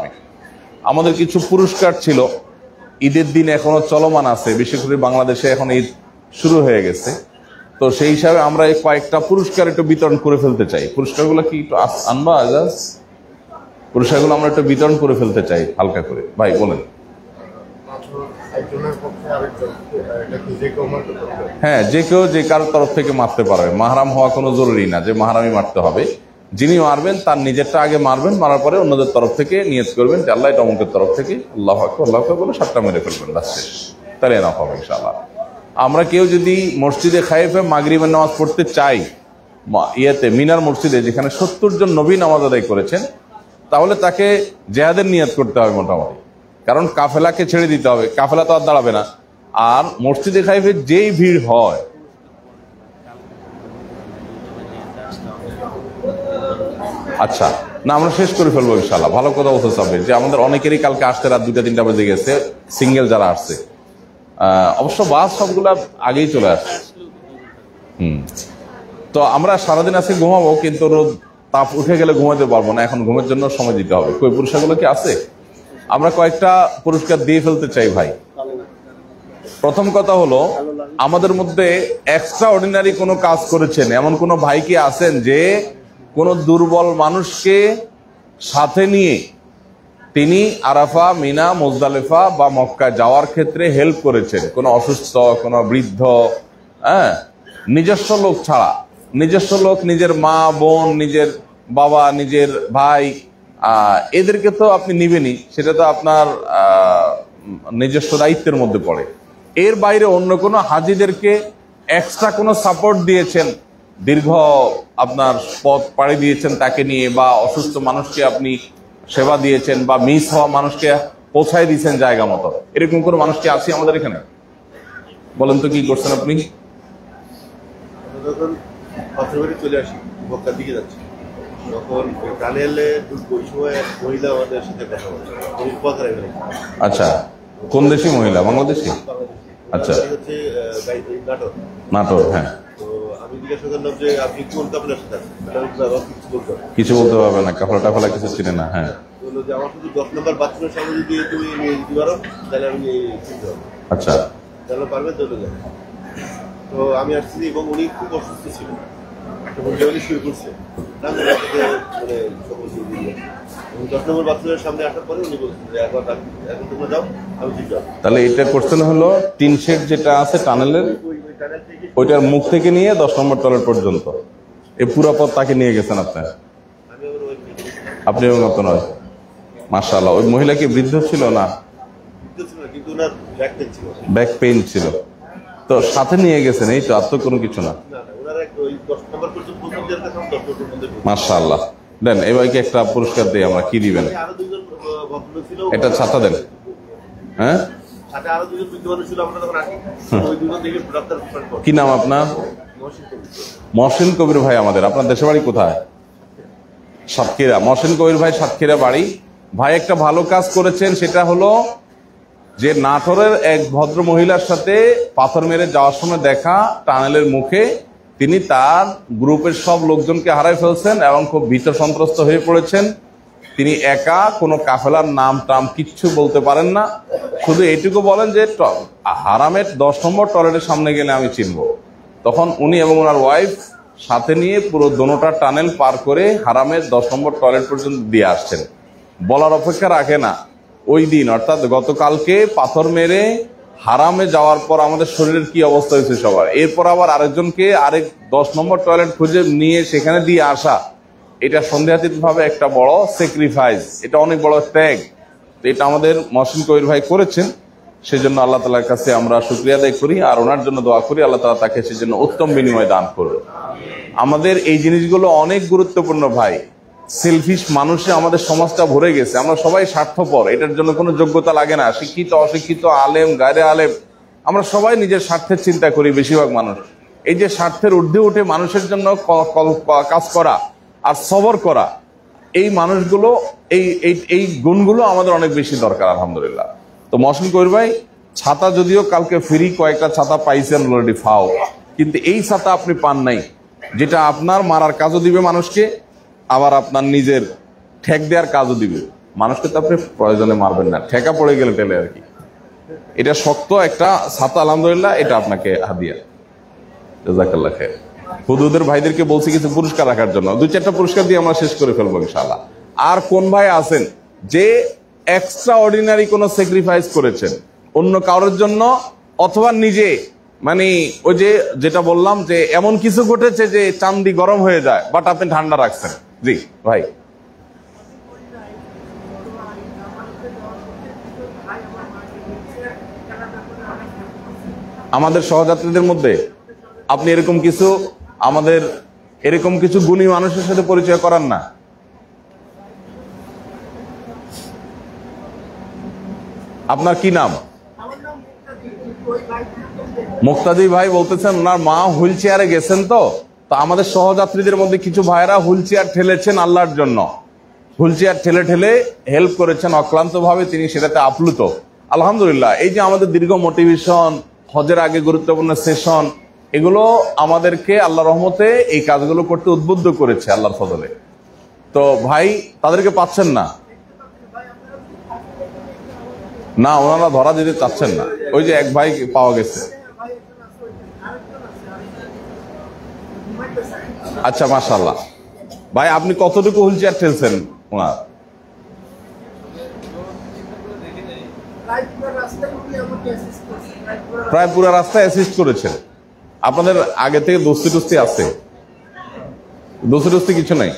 আমাদের কিছু পুরস্কার ছিল, ঈদের দিন এখনো চলমান আছে, বিশেষ করে বাংলাদেশে এখন ঈদ শুরু হয়ে গেছে। তো সেই হিসাবে আমরা এই কয়েকটা পুরস্কার একটু বিতরণ করে ফেলতে চাই। পুরস্কারগুলো কি একটু আনবা আজাজ? পুরস্কারগুলো আমরা একটু বিতরণ করে ফেলতে চাই হালকা করে। ভাই বলেন। হ্যাঁ, যে কেউ যে কারোর তরফ থেকে মারতে পারবে, মাহরাম হওয়া কোনো জরুরি না যে মাহরামই মারতে হবে। যিনি মারবেন তার নিজেরটা আগে মারবেন, মারার পরে অন্যদের তরফ থেকে নিয়ত করবেন যে আল্লাহ এটা অমুকের তরফ থেকে, আল্লাহু আকবার আল্লাহু আকবার বলে 7টা মেরে ফেলবেন, বাস শেষ। তাহলে না হবে ইনশাআল্লাহ। আমরা কেউ যদি মসজিদে খাইফে মাগরিবের নামাজ পড়তে চাই, মিনার মসজিদে, যেখানে 70 জন নবী নামাজ আদায় করেছেন, তাহলে তাকে জিহাদের নিয়ত করতে হবে মোটামুটি। কারণ কাফেলাকে ছেড়ে দিতে হবে, কাফেলা তো আর দাঁড়াবে না। আর মসজিদে খাইফে যেই ভিড় হয়, আচ্ছা না আমরা শেষ করে ফেলবো ইনশাআল্লাহ। ভালো কথা বলতে হবে যে আমাদের অনেকেরই কালকে আসতে রাত 2টা-3টা বেজে গেছে, সিঙ্গেল যারা আসছে। অবশ্য বাস সবগুলা আগেই চলে আসছে। তো আমরা সারাদিন আজকে ঘুমাবো, কিন্তু রোদ তাপ উঠে গেলে ঘুমাতে পারবো না, এখন ঘুমের জন্য সময় দিতে হবে। কই পুরস্কারগুলো কি আছে? আমরা কয়েকটা পুরস্কার দিয়ে ফেলতে চাই ভাই। প্রথম কথা হলো, আমাদের মধ্যে এক্সট্রা অর্ডিনারি কোনো কাজ করেছেন এমন কোনো ভাই কি আছেন যে কোনো দুর্বল মানুষকে সাথে নিয়ে তিনি আরাফা, মিনা, মুজদালিফা বা মক্কা যাওয়ার ক্ষেত্রে হেল্প করেছেন? কোনো অসুস্থ, কোনো বৃদ্ধ, নিজস্ব লোক ছাড়া, নিজস্ব লোক, নিজের মা, বোন, নিজের বাবা, নিজের ভাই, এদেরকে তো আপনি নিবেনই, সেটা তো আপনার নিজস্ব দায়িত্বের মধ্যে পড়ে। এর বাইরে অন্য কোনো হাজিদেরকে এক্সট্রা কোনো সাপোর্ট দিয়েছেন, দীর্ঘ আপনার পথ পাড়ি দিয়েছেন তাকে নিয়ে, বা অসুস্থ মানুষকে আপনি সেবা দিয়েছেন, বা মিস হওয়া মানুষকে পৌঁছায় দিয়েছেন জায়গা মতো, এরকম কোনো মানুষ কি আছে আমাদের এখানে? বলেন তো কি করছেন আপনি? যখন পাথরবাড়ি চলে আসি, মক্কার দিকে যাচ্ছি, তখন টানেলে ওই সময় মহিলা আমাদের সাথে কথা বলে। আচ্ছা, কোন দেশি মহিলা? বাংলাদেশি? আচ্ছা, হচ্ছে নাটোর। হ্যাঁ, তো আমি জিজ্ঞাসা করলাম যে আপনি কোন কাপড়ের সাথে আছেন? কিছু বলতে পারবে না, কাফলা টাফলা কিছু চিনে না। হ্যাঁ, বললো যে আমার শুধু 10 নম্বর বাথরুমের সামনে যদি তুমি নিয়ে দিতে পারো তাহলে আমি চিনতে পারবো। আচ্ছা, তাহলে পারবে চলে যাবে। তো আমি আসছি এবং উনি খুব অসুস্থ ছিল, উনি শুয়ে পড়ছে, মানে সকল 10 নম্বর বাথরুমের সামনে আসার পরে উনি বলছেন যে এখন তোমরা যাও, আমি ঠিক যাবো। তাহলে এটা কোশ্চেন হলো, টিন শেড যেটা আছে টানেলের, ওইটার মুখ থেকে নিয়ে 10 নম্বর টয়লেট পর্যন্ত এই পুরো পথ তাকে নিয়ে গেছেন আপনি এবং আপনার? মাশাআল্লাহ। ওই মহিলা কি বৃদ্ধ ছিল? না, কিন্তু ওনার ব্যাক পেইন ছিল, তো সাথে নিয়ে গেছেন, এই তো, আর তো কোনো কিছু না। মাশাআল্লাহ। দেন এই ভাইকে একটা পুরস্কার দিই আমরা। কি দিবেন? এটা ছাতা দেন। হ্যাঁ, কি নাম আপনার? মহসিন কবির ভাই আমাদের। আপনার দেশের বাড়ি কোথায়? সাতক্ষীরা। মহসিন কবির ভাই সাতক্ষীরা বাড়ি। ভাই একটা ভালো কাজ করেছেন, সেটা হলো যে নাটোরের এক ভদ্র মহিলার সাথে পাথর মেরে যাওয়ার সময় দেখা টানেলের মুখে তিনি তার গ্রুপের সব লোকজনকে হারাই ফেলছেন এবং খুব ভীত সন্ত্রস্ত হয়ে পড়েছেন। তিনি একা, কোনো কাফেলার নাম টাম কিচ্ছু বলতে পারেন না, শুধু এইটুকু বলেন যে হারামের 10 নম্বর টয়লেটের সামনে গেলে আমি চিনব। তখন উনি এবং ওনার ওয়াইফ সাথে নিয়ে পুরো দোনোটা টানেল পার করে হারামের 10 নম্বর টয়লেট পর্যন্ত দিয়ে আসছেন। বলার অপেক্ষা রাখে না। ওই দিন অর্থাৎ গতকালকে পাথর মেরে হারামে যাওয়ার পর আমাদের শরীরের কি অবস্থা হয়েছে সবার, এরপর আবার আরেকজনকে আরেক 10 নম্বর টয়লেট খুঁজে নিয়ে সেখানে দিয়ে আসা, এটা সন্দেহাতীত ভাবে একটা বড় স্যাক্রিফাইস, এটা অনেক বড় ত্যাগ। তো এটা আমাদের মহসিন কবির ভাই করেছেন, সেজন্য আল্লাহ তাআলার কাছে আমরা শুকরিয়া আদায় করি আর ওনার জন্য দোয়া করি আল্লাহ তাআলা তাকে সেজন্য উত্তম বিনিময় দান করবে। আমাদের এই জিনিসগুলো অনেক গুরুত্বপূর্ণ ভাই। সেলফিশ মানুষে আমাদের সমাজটা ভরে গেছে, আমরা সবাই স্বার্থপর, এটার জন্য কোনো যোগ্যতা লাগে না, শিক্ষিত অশিক্ষিত আলেম গায়রে আলেম, আমরা সবাই নিজের স্বার্থের চিন্তা করি বেশিরভাগ মানুষ। এই যে স্বার্থের ঊর্ধ্বে উঠে মানুষের জন্য কাজ করা আর সবর করা, এই মানুষগুলো এই গুণগুলো আমাদের অনেক বেশি দরকার আলহামদুলিল্লাহ। তো মহসিন কবির ভাই, ছাতা যদিও কালকে ফ্রি কয়েকটা ছাতা পাইছেন অলরেডি ফাও, কিন্তু এই ছাতা আপনি পান নাই, যেটা আপনার মারার কাজও দিবে মানুষকে, আবার আপনার নিজের ঠেক দেওয়ার কাজও দিবে মানুষকে। তো আপনি প্রয়োজনে মারবেন না, ঠেকা পড়ে গেলে টেলে আর কি। এটা শক্ত একটা ছাতা আলহামদুলিল্লাহ, এটা আপনাকে হাদিয়া। জাযাকাল্লাহ খাইর। হুদুদের ভাইদেরকে বলছি কিছু পুরস্কার রাখার জন্য, 2-4টা পুরস্কার দিয়ে আমরা শেষ করে ফেলবো ইনশাআল্লাহ। আর কোন ভাই আছেন যে এক্সট্রা অর্ডিনারি কোনো স্যাক্রিফাইস করেছেন অন্য কারোর জন্য, অথবা নিজে, মানে ওই যে যেটা বললাম যে এমন কিছু ঘটেছে যে চান্দি গরম হয়ে যায় বাট আপনি ঠান্ডা রাখছেন? জি ভাই। আমাদের সহযাত্রীদের মধ্যে আপনি এরকম কিছু আমাদের এরকম কিছু গুণী মানুষের সাথে পরিচয় করান না? আপনার কি নাম? মুক্তাদি ভাই বলতেছেন ওনার মা হুইল চেয়ারে গেছেন। তো আমাদের সহযাত্রীদের মধ্যে কিছু ভাইরা হুইল চেয়ার ঠেলেছেন আল্লাহর জন্য, হুইল চেয়ার ঠেলে ঠেলে হেল্প করেছেন অক্লান্ত ভাবে, তিনি সেটাতে আপ্লুত আলহামদুলিল্লাহ। এই যে আমাদের দীর্ঘ মোটিভেশন, হজের আগে গুরুত্বপূর্ণ সেশন, এগুলো আমাদেরকে আল্লাহ রহমতে এই কাজগুলো করতে উদ্বুদ্ধ করেছে আল্লাহর ফজলে। তো ভাই তাদেরকে পাচ্ছেন না, না ওনারা ধরা দিতে চাচ্ছেন না। ওই যে এক ভাই পাওয়া গেছে। আচ্ছা মাশাআল্লাহ। ভাই আপনি কতটুকু হুইল চেয়ার ঠেলছেন ওনার? প্রায় পুরো রাস্তায় অ্যাসিস্ট করেছেন। আপনাদের আগে থেকে দোস্তি টুস্তি আছে? দোস্তি টুস্তি কিছু নাই?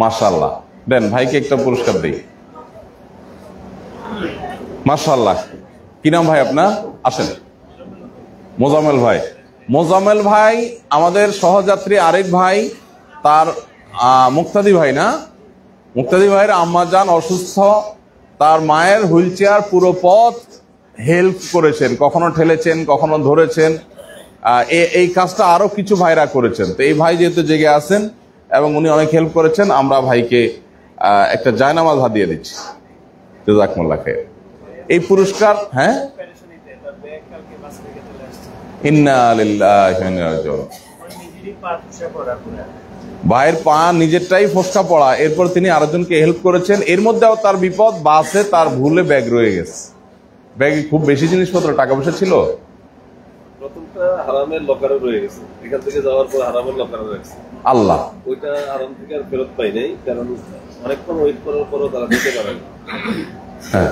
মাশাআল্লাহ। দেন ভাইকে একটা পুরস্কার দিই। মাশাআল্লাহ। কি নাম ভাই আপনার? আসেন। মোজাম্মেল ভাই। মোজাম্মেল ভাই আমাদের সহযাত্রী আরেক ভাই, তার মুক্তাদি ভাই না? মুক্তাদি ভাইয়ের আম্মাজান অসুস্থ, তার মায়ের হুইল চেয়ার পুরো পথ হেল্প করেছেন, কখনো ঠেলেছেন কখনো ধরেছেন। এই কাজটা আরো কিছু ভাইরা করেছেন। তো এই ভাই যেহেতু জেগে আছেন এবং উনি অনেক হেল্প করেছেন, আমরা ভাইকে একটা জায়নামাজ হাদিয়া দিচ্ছি। জাযাকুমুল্লাহ খাইর। এই পুরস্কার, হ্যাঁ, ইন্না লিল্লাহি ওয়া ইন্না ইলাইহি রাজিউন। ভাইয়ের পা নিজেরটাই ফসকা পড়া, এরপর তিনি আরেকজনকে হেল্প করেছেন। এর মধ্যেও তার বিপদ, বাসে তার ভুলে ব্যাগ রয়ে গেছে। ব্যাগে খুব বেশি জিনিসপত্র, টাকা পয়সা ছিল। প্রথমটা হারামের লকারে রয়ে গেছে, এখান থেকে যাওয়ার পর হারামের লকারে রয়েছে। আল্লাহ, ওইটা হারাম থেকে আর ফেরত পাই নাই, কারণ অনেকক্ষণ ওয়েট করার পরও তারা দিতে পারে না,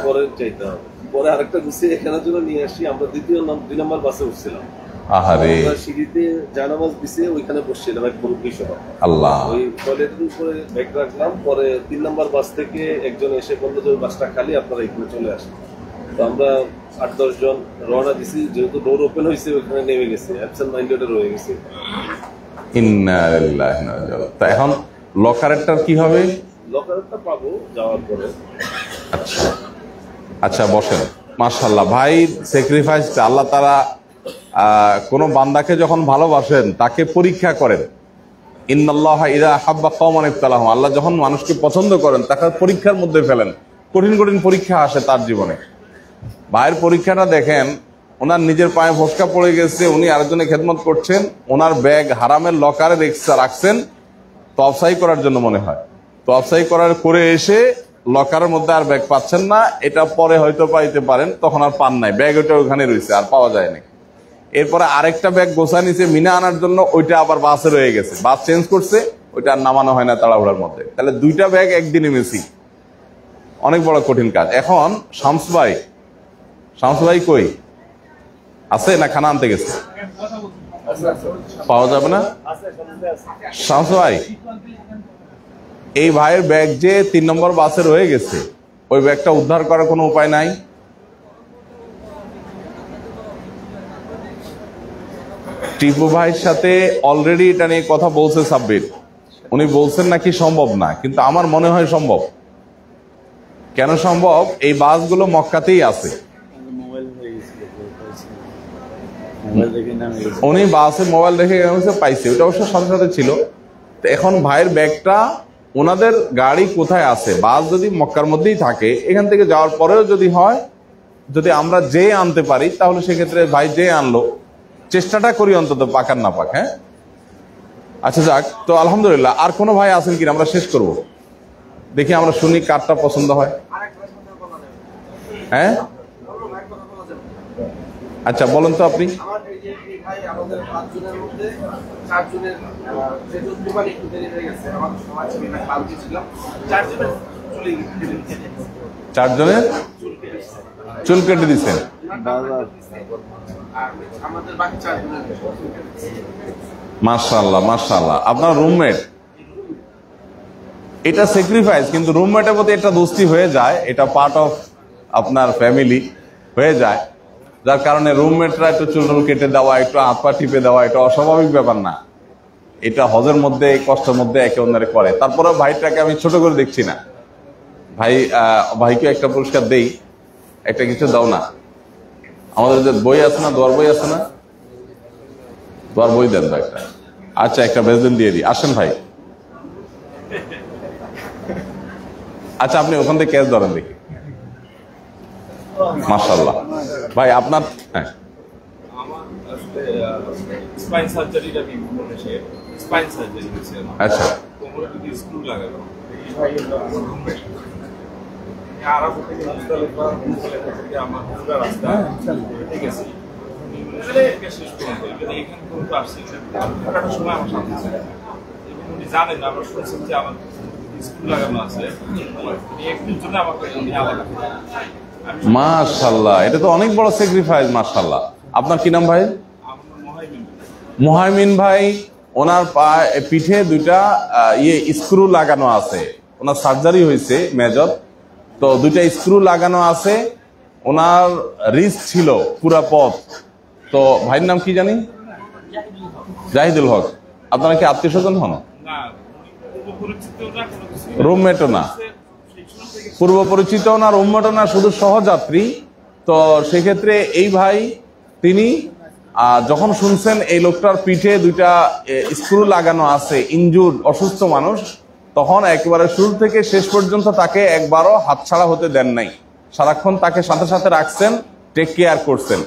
পরে চাইতে হবে। পরে আরেকটা গুছিয়ে এখানের জন্য নিয়ে আসি। আমরা 2 নম্বর বাসে উঠছিলাম, আহারে সিঁড়িতে জানামাজ দিছে, ওইখানে বসছিলাম এক মুরব্বী সহ। আল্লাহ, ওই টয়লেটের উপরে ব্যাগ রাখলাম। পরে 3 নম্বর বাস থেকে একজন এসে বললো যে ওই বাসটা খালি, আপনারা এখানে চলে আসেন। তো আমরা 8-10 জন রওনা দিছি। যেহেতু ডোর ওপেন হয়েছে, ওইখানে নেমে গেছে, অ্যাবসেন্ট মাইন্ডেড রয়ে গেছে। ইন্না লিল্লাহি ওয়া ইন্না ইলাইহি রাজিউন। তা এখন লকারেরটার কি হবে? লকারটা পাবো যাওয়ার পরে। আচ্ছা আচ্ছা, বসেন। মাশাআল্লাহ, ভাই স্যাক্রিফাইসটা আল্লাহ তাআলা কোন বান্দাকে যখন ভালোবাসেন তাকে পরীক্ষা করেন। ইন্নাল্লাহা ইযা হাব্বা কওমান ইবতালাহুম। আল্লাহ যখন মানুষকে পছন্দ করেন তাকে পরীক্ষার মধ্যে ফেলেন, কঠিন কঠিন পরীক্ষা আসে তার জীবনে। ভাইয়ের পরীক্ষাটা দেখেন, ওনার নিজের পায়ে ফসকা পড়ে গেছে, উনি আরেকজনের খেদমত করছেন, ওনার ব্যাগ হারামের লকারে রাখছেন তফসাই করার জন্য মনে হয়। তফসাই করে এসে লকারের মধ্যে আর ব্যাগ পাচ্ছেন না, এটা পরে হয়তো পাইতে পারেন, তখন আর পান নাই, ব্যাগ ওইটা ওখানে রয়েছে, আর পাওয়া যায়নি। এরপরে আরেকটা ব্যাগ গোছা নিচে মিনা আনার জন্য, ওইটা আবার বাসে রয়ে গেছে, বাস চেঞ্জ করছে, ওইটা আর নামানো হয় না তাড়াহুড়ার মধ্যে। তাহলে 2টা ব্যাগ একদিনে মিসিং। অনেক বড় কঠিন কাজ। এখন শামস ভাই কই আছে না খানা আনতে গেছে? পাওয়া যাবে না? শামস ভাই, এই ভাইয়ের ব্যাগ যে 3 নম্বর বাসে রয়ে গেছে, ওই ব্যাগটা উদ্ধার করার কোনো উপায় নাই? টিপু ভাইয়ের সাথে অলরেডি এটা নিয়ে কথা বলছে সাব্বির, উনি বলছেন নাকি সম্ভব না, কিন্তু আমার মনে হয় সম্ভব। কেন সম্ভব? এই বাসগুলো মক্কাতেই আছে। উনি বাসে মোবাইল দেখে পাইছে, ওটা অবশ্য সাথে সাথে ছিল। তো এখন ভাইয়ের ব্যাগটা ওনাদের গাড়ি কোথায় আছে? বাস যদি মক্কার মধ্যেই থাকে, এখান থেকে যাওয়ার পরেও যদি হয়, যদি আমরা যে আনতে পারি, তাহলে সেক্ষেত্রে ভাই যে আনলো, চেষ্টাটা করি অন্তত, পাকার না পাক। হ্যাঁ, আচ্ছা যাক, তো আলহামদুলিল্লাহ। আর কোনো ভাই আছেন কিনা? আমরা শেষ করব, দেখি আমরা শুনি কারটা পছন্দ হয়। হ্যাঁ, আচ্ছা বলেন তো আপনি। আমাদের 5 জনের মধ্যে 4 জনের যেহেতু দুবার একটু দেরি হয়ে গেছে, আমাদের সমাজ থেকে কাল দিয়েছিলাম 4 জনের চুল কেটে দিচ্ছেন, আমাদের বাকি 4 জনের। মাশাআল্লাহ মাশাআল্লাহ। আপনার রুমমেট, এটা স্যাক্রিফাইস, কিন্তু রুমমেটের প্রতি একটা দোস্তি হয়ে যায়, এটা পার্ট অফ আপনার ফ্যামিলি হয়ে যায়, যার কারণে রুমমেটরা একটু চুল কেটে দেওয়া, একটু হাত পা টিপে দেওয়া, এটা অস্বাভাবিক ব্যাপার না। এটা হজের মধ্যে, কষ্টের মধ্যে একে অন্যরে করে। তারপরে ভাইটাকে আমি ছোট করে দেখছি না। ভাইকে একটা পুরস্কার দেই, একটা কিছু দাও না। আমাদের যে বই আছে না, দোয়ার বই আছে না, দোয়ার বই দেন একটা। আচ্ছা, একটা বেজেন দিয়ে দিই। আসেন ভাই। আচ্ছা, আপনি ওখান থেকে ক্যাশ ধরেন দেখি। মাশাআল্লাহ ভাই, আপনার? হ্যাঁ, আমার আসলে স্পাইন সার্জারিটা কি মনে আছে, স্পাইন সার্জারি হয়েছে। আচ্ছা, কোমরে যদি স্ক্রু লাগানো, আরব থেকে মুস্তালিফা থেকে আমার পুরো রাস্তা ঠিক আছে, শেষ পর্যন্ত এখানে পর্যন্ত আসছি। একটা সময় আমার সাথে ছিল এবং উনি জানেন, আমরা শুনছেন যে আমার স্ক্রু লাগানো আছে, একদিন জন্য আমাকে আলাদা। মাশাআল্লাহ, এটা তো অনেক বড় স্যাক্রিফাইস। মাশাআল্লাহ। আপনার কি নাম ভাই? মুহাইমিন ভাই। ওনার পিঠে 2টা স্ক্রু লাগানো আছে, ওনার সার্জারি হয়েছে মেজর, তো 2টা স্ক্রু লাগানো আছে। ওনার রিস্ক ছিল পুরা পথ। তো ভাইয়ের নাম কি জানি? জাহিদুল হক। আপনারা কি আত্মীয় স্বজন হন? রুমমেটও না, পূর্ব পরিচিত না, রুমমেটও না, শুধু সহযাত্রী। তো সেক্ষেত্রে এই ভাই তিনি যখন শুনছেন এই লোকটার পিঠে 2টা স্ক্রু লাগানো আছে, ইনজুর্ড, অসুস্থ মানুষ, তখন একেবারে শুরু থেকে শেষ পর্যন্ত তাকে একবারও হাতছাড়া হতে দেন নাই। সারাক্ষণ তাকে সাথে সাথে রাখছেন, টেক কেয়ার করছেন।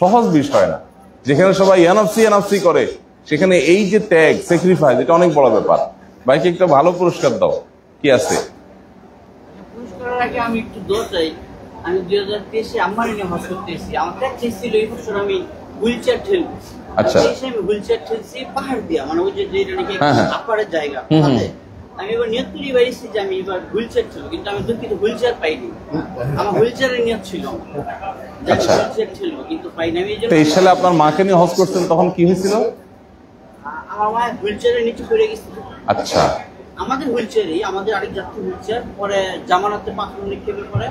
সহজ বিষয় না। যেখানে সবাই এনএফসি করে, সেখানে এই যে ত্যাগ, স্যাক্রিফাইস, এটা অনেক বড় ব্যাপার। ভাইকে একটা ভালো পুরস্কার দাও। কি আছে? পুরস্কারের আগে আমি একটু দোয়া চাই। আমি 2023-এ আমার নিয়ে হজ করতে এসেছি। আমার ত্যাগ ছিল এই বছর আমি হুইল চেয়ার ঠেলবো। আচ্ছা, আমি হুইল চেয়ার ঠেলছি পাহাড় দিয়া, মানে ওই যে যেটা নাকি আপারের জায়গা। আমি এবার নিয়ত করি বেরিয়েছি যে আমি এবার হুইল চেয়ার ঠেলবো, কিন্তু আমি দুঃখিত হুইল চেয়ার পাইনি। আমার হুইল চেয়ারের নিয়ত ছিল আচ্ছা, হুইল চেয়ার ঠেলবো, কিন্তু পাইনি। আমি এই সালে আপনার মাকে নিয়ে হজ করছেন, তখন কি হয়েছিল? আমার মা হুইল চেয়ারের নিচে পড়ে গেছিল। আচ্ছা, আমাদের হুইল চেয়ারই, আমাদের আরেক যাত্রী হুইল চেয়ার, পরে জামানাতে পাথর নিক্ষেপের পরে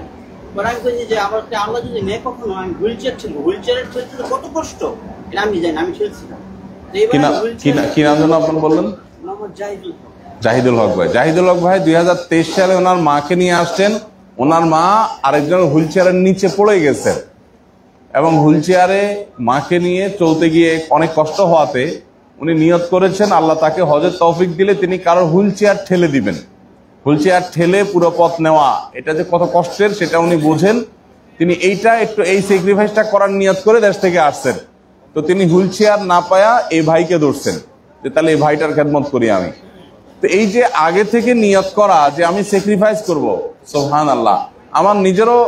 আমি বলছি যে আমার আল্লাহ যদি নেয় কখনো আমি হুইল চেয়ার ঠেলবো। হুইল চেয়ারের ঠেলতে কত কষ্ট এটা আমি জানি, আমি ঠেলছিলাম। কি নাম যেন আপনার বললেন? জাহিদুল হক ভাই। জাহিদুল হক ভাই 2023 সালে ওনার মাকে নিয়ে আসছেন। ওনার মা আরেকজন হুইল চেয়ারের নিচে পড়ে গেছেন এবং হুইল চেয়ারে মাকে নিয়ে চলতে গিয়ে অনেক কষ্ট হওয়াতে উনি নিয়ত করেছেন আল্লাহ তাকে হজের তৌফিক দিলে তিনি কারোর হুইল চেয়ার ঠেলে দিবেন। হুইল চেয়ার ঠেলে পুরো পথ নেওয়া, এটা যে কত কষ্টের সেটা উনি বোঝেন। তিনি এই স্যাক্রিফাইসটা করার নিয়ত করে দেশ থেকে আসছেন। তো তিনি হুইল চেয়ার না পায়া এই ভাইকে ধরছেন যে তাহলে এই ভাইটার খেদমত করি আমি। তো এই যে আগে থেকে নিয়ত করা যে আমি স্যাক্রিফাইস করব, সুবহানাল্লাহ। আমার নিজেরও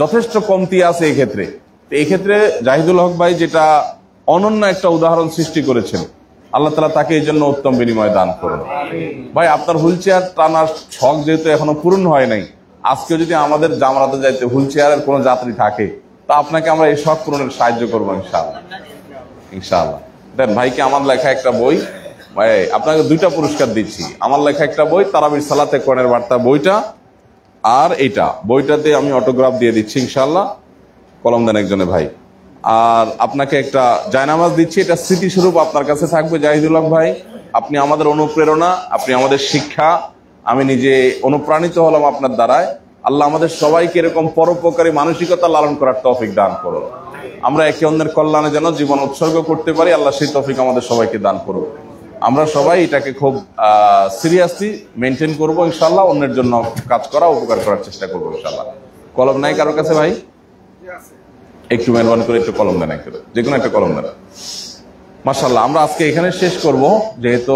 যথেষ্ট কমতি আছে এই ক্ষেত্রে। তো এই ক্ষেত্রে জাহিদুল হক ভাই যেটা অনন্য একটা উদাহরণ সৃষ্টি করেছেন, আল্লাহ তাআলা তাকে এই জন্য উত্তম বিনিময় দান করুন। ভাই, আপনার হুইল চেয়ার টানার শখ যেহেতু এখনো পূরণ হয় নাই, আজকে যদি আমাদের জামারাতে যাইতে হুইল চেয়ারের কোনো যাত্রী থাকে, তা আপনাকে আমরা এই শখ পূরণের সাহায্য করবো ইনশাআল্লাহ। ইনশাআল্লাহ দেন ভাইকে আমার লেখা একটা বই, ভাই আপনাকে 2টা পুরস্কার দিচ্ছি। আমার লেখা একটা বই, তারাবির সালাতে কোরআনের বার্তা বইটা, আর এইটা বইটাতে আমি অটোগ্রাফ দিয়ে দিচ্ছি ইনশাআল্লাহ। কলম দেন একজনে ভাই। আর আপনাকে একটা জায়নামাজ দিচ্ছি, এটা স্মৃতিস্বরূপ আপনার কাছে থাকবে। জাহিদুল হক ভাই, আপনি আমাদের অনুপ্রেরণা, আপনি আমাদের শিক্ষা। আমি নিজে অনুপ্রাণিত হলাম আপনার দ্বারায়। আল্লাহ আমাদের সবাইকে এরকম পরোপকারী মানসিকতা লালন করার তৌফিক দান করো। আমরা একে অন্যের কল্যাণে যেন জীবন উৎসর্গ করতে পারি, আল্লাহ সেই তৌফিক আমাদের সবাইকে দান করো। আমরা সবাই এটাকে খুব সিরিয়াসলি মেনটেন করবো ইনশাল্লাহ। অন্যের জন্য কাজ করা, উপকার করার চেষ্টা করবো ইনশাল্লাহ। কলম নাই কারোর কাছে ভাই? একটু মেহরবানি করে একটু কলম দেন, একটু যে কোনো একটা কলম দেন। মাশাআল্লাহ, আমরা আজকে এখানে শেষ করব, যেহেতু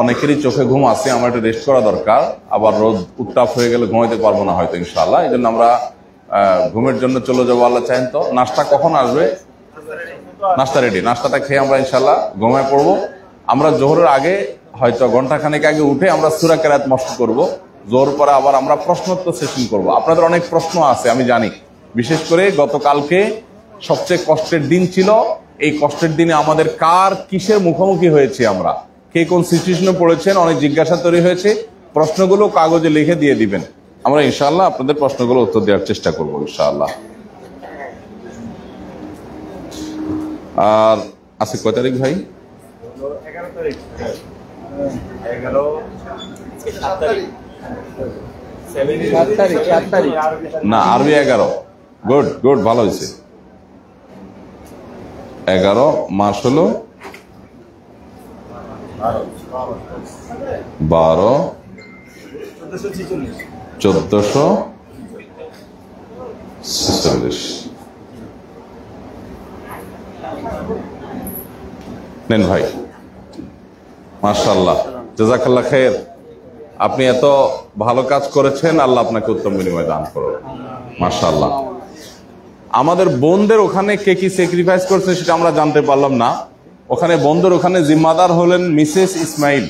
অনেকেরই চোখে ঘুম আছে, আমার একটু রেস্ট করা দরকার। আবার রোদ উত্তাপ হয়ে গেলে ঘুমাইতে পারবো না হয়তো ইনশাআল্লাহ। এই জন্য আমরা ঘুমের জন্য চলে যাবো। আল্লাহ চাহেন তো। নাস্তা কখন আসবে? নাস্তা রেডি। নাস্তাটা খেয়ে আমরা ইনশাআল্লাহ ঘুমায় পড়বো। আমরা জোহরের আগে হয়তো ঘন্টাখানেক আগে উঠে আমরা সূরা কেরাত মস্ত করবো। জোহর পরে আবার আমরা প্রশ্নোত্তর সেশন করব। আপনাদের অনেক প্রশ্ন আছে আমি জানি, বিশেষ করে গতকালকে সবচেয়ে কষ্টের দিন ছিল। এই কষ্টের দিনে আমাদের কার কিসের মুখোমুখি হয়েছে, আমরা কে কোন সিচুয়েশনে পড়েছেন, অনেক জিজ্ঞাসা তৈরি হয়েছে। প্রশ্নগুলো কাগজে লিখে দিয়ে দিবেন, আমরা ইনশাআল্লাহ আপনাদের প্রশ্নগুলো উত্তর দেওয়ার চেষ্টা করবো ইনশাআল্লাহ। আর আজকে কয় তারিখ ভাই? 11 তারিখ। 11 7 তারিখ। 7 তারিখ না, আরবি 11। গুড গুড, ভালো হয়েছে। 11 মাস হলো 12 1446। নেন ভাই, মাশাআল্লাহ, জাযাকাল্লাহ খায়ের। আপনি এত ভালো কাজ করেছেন, আল্লাহ আপনাকে উত্তম বিনিময় দান করুন। মাশাআল্লাহ। আমাদের বোনদের ওখানে কে কি স্যাক্রিফাইস করছে সেটা আমরা জানতে পারলাম না। ওখানে বোনদের ওখানে জিম্মাদার হলেন মিসেস ইসমাইল।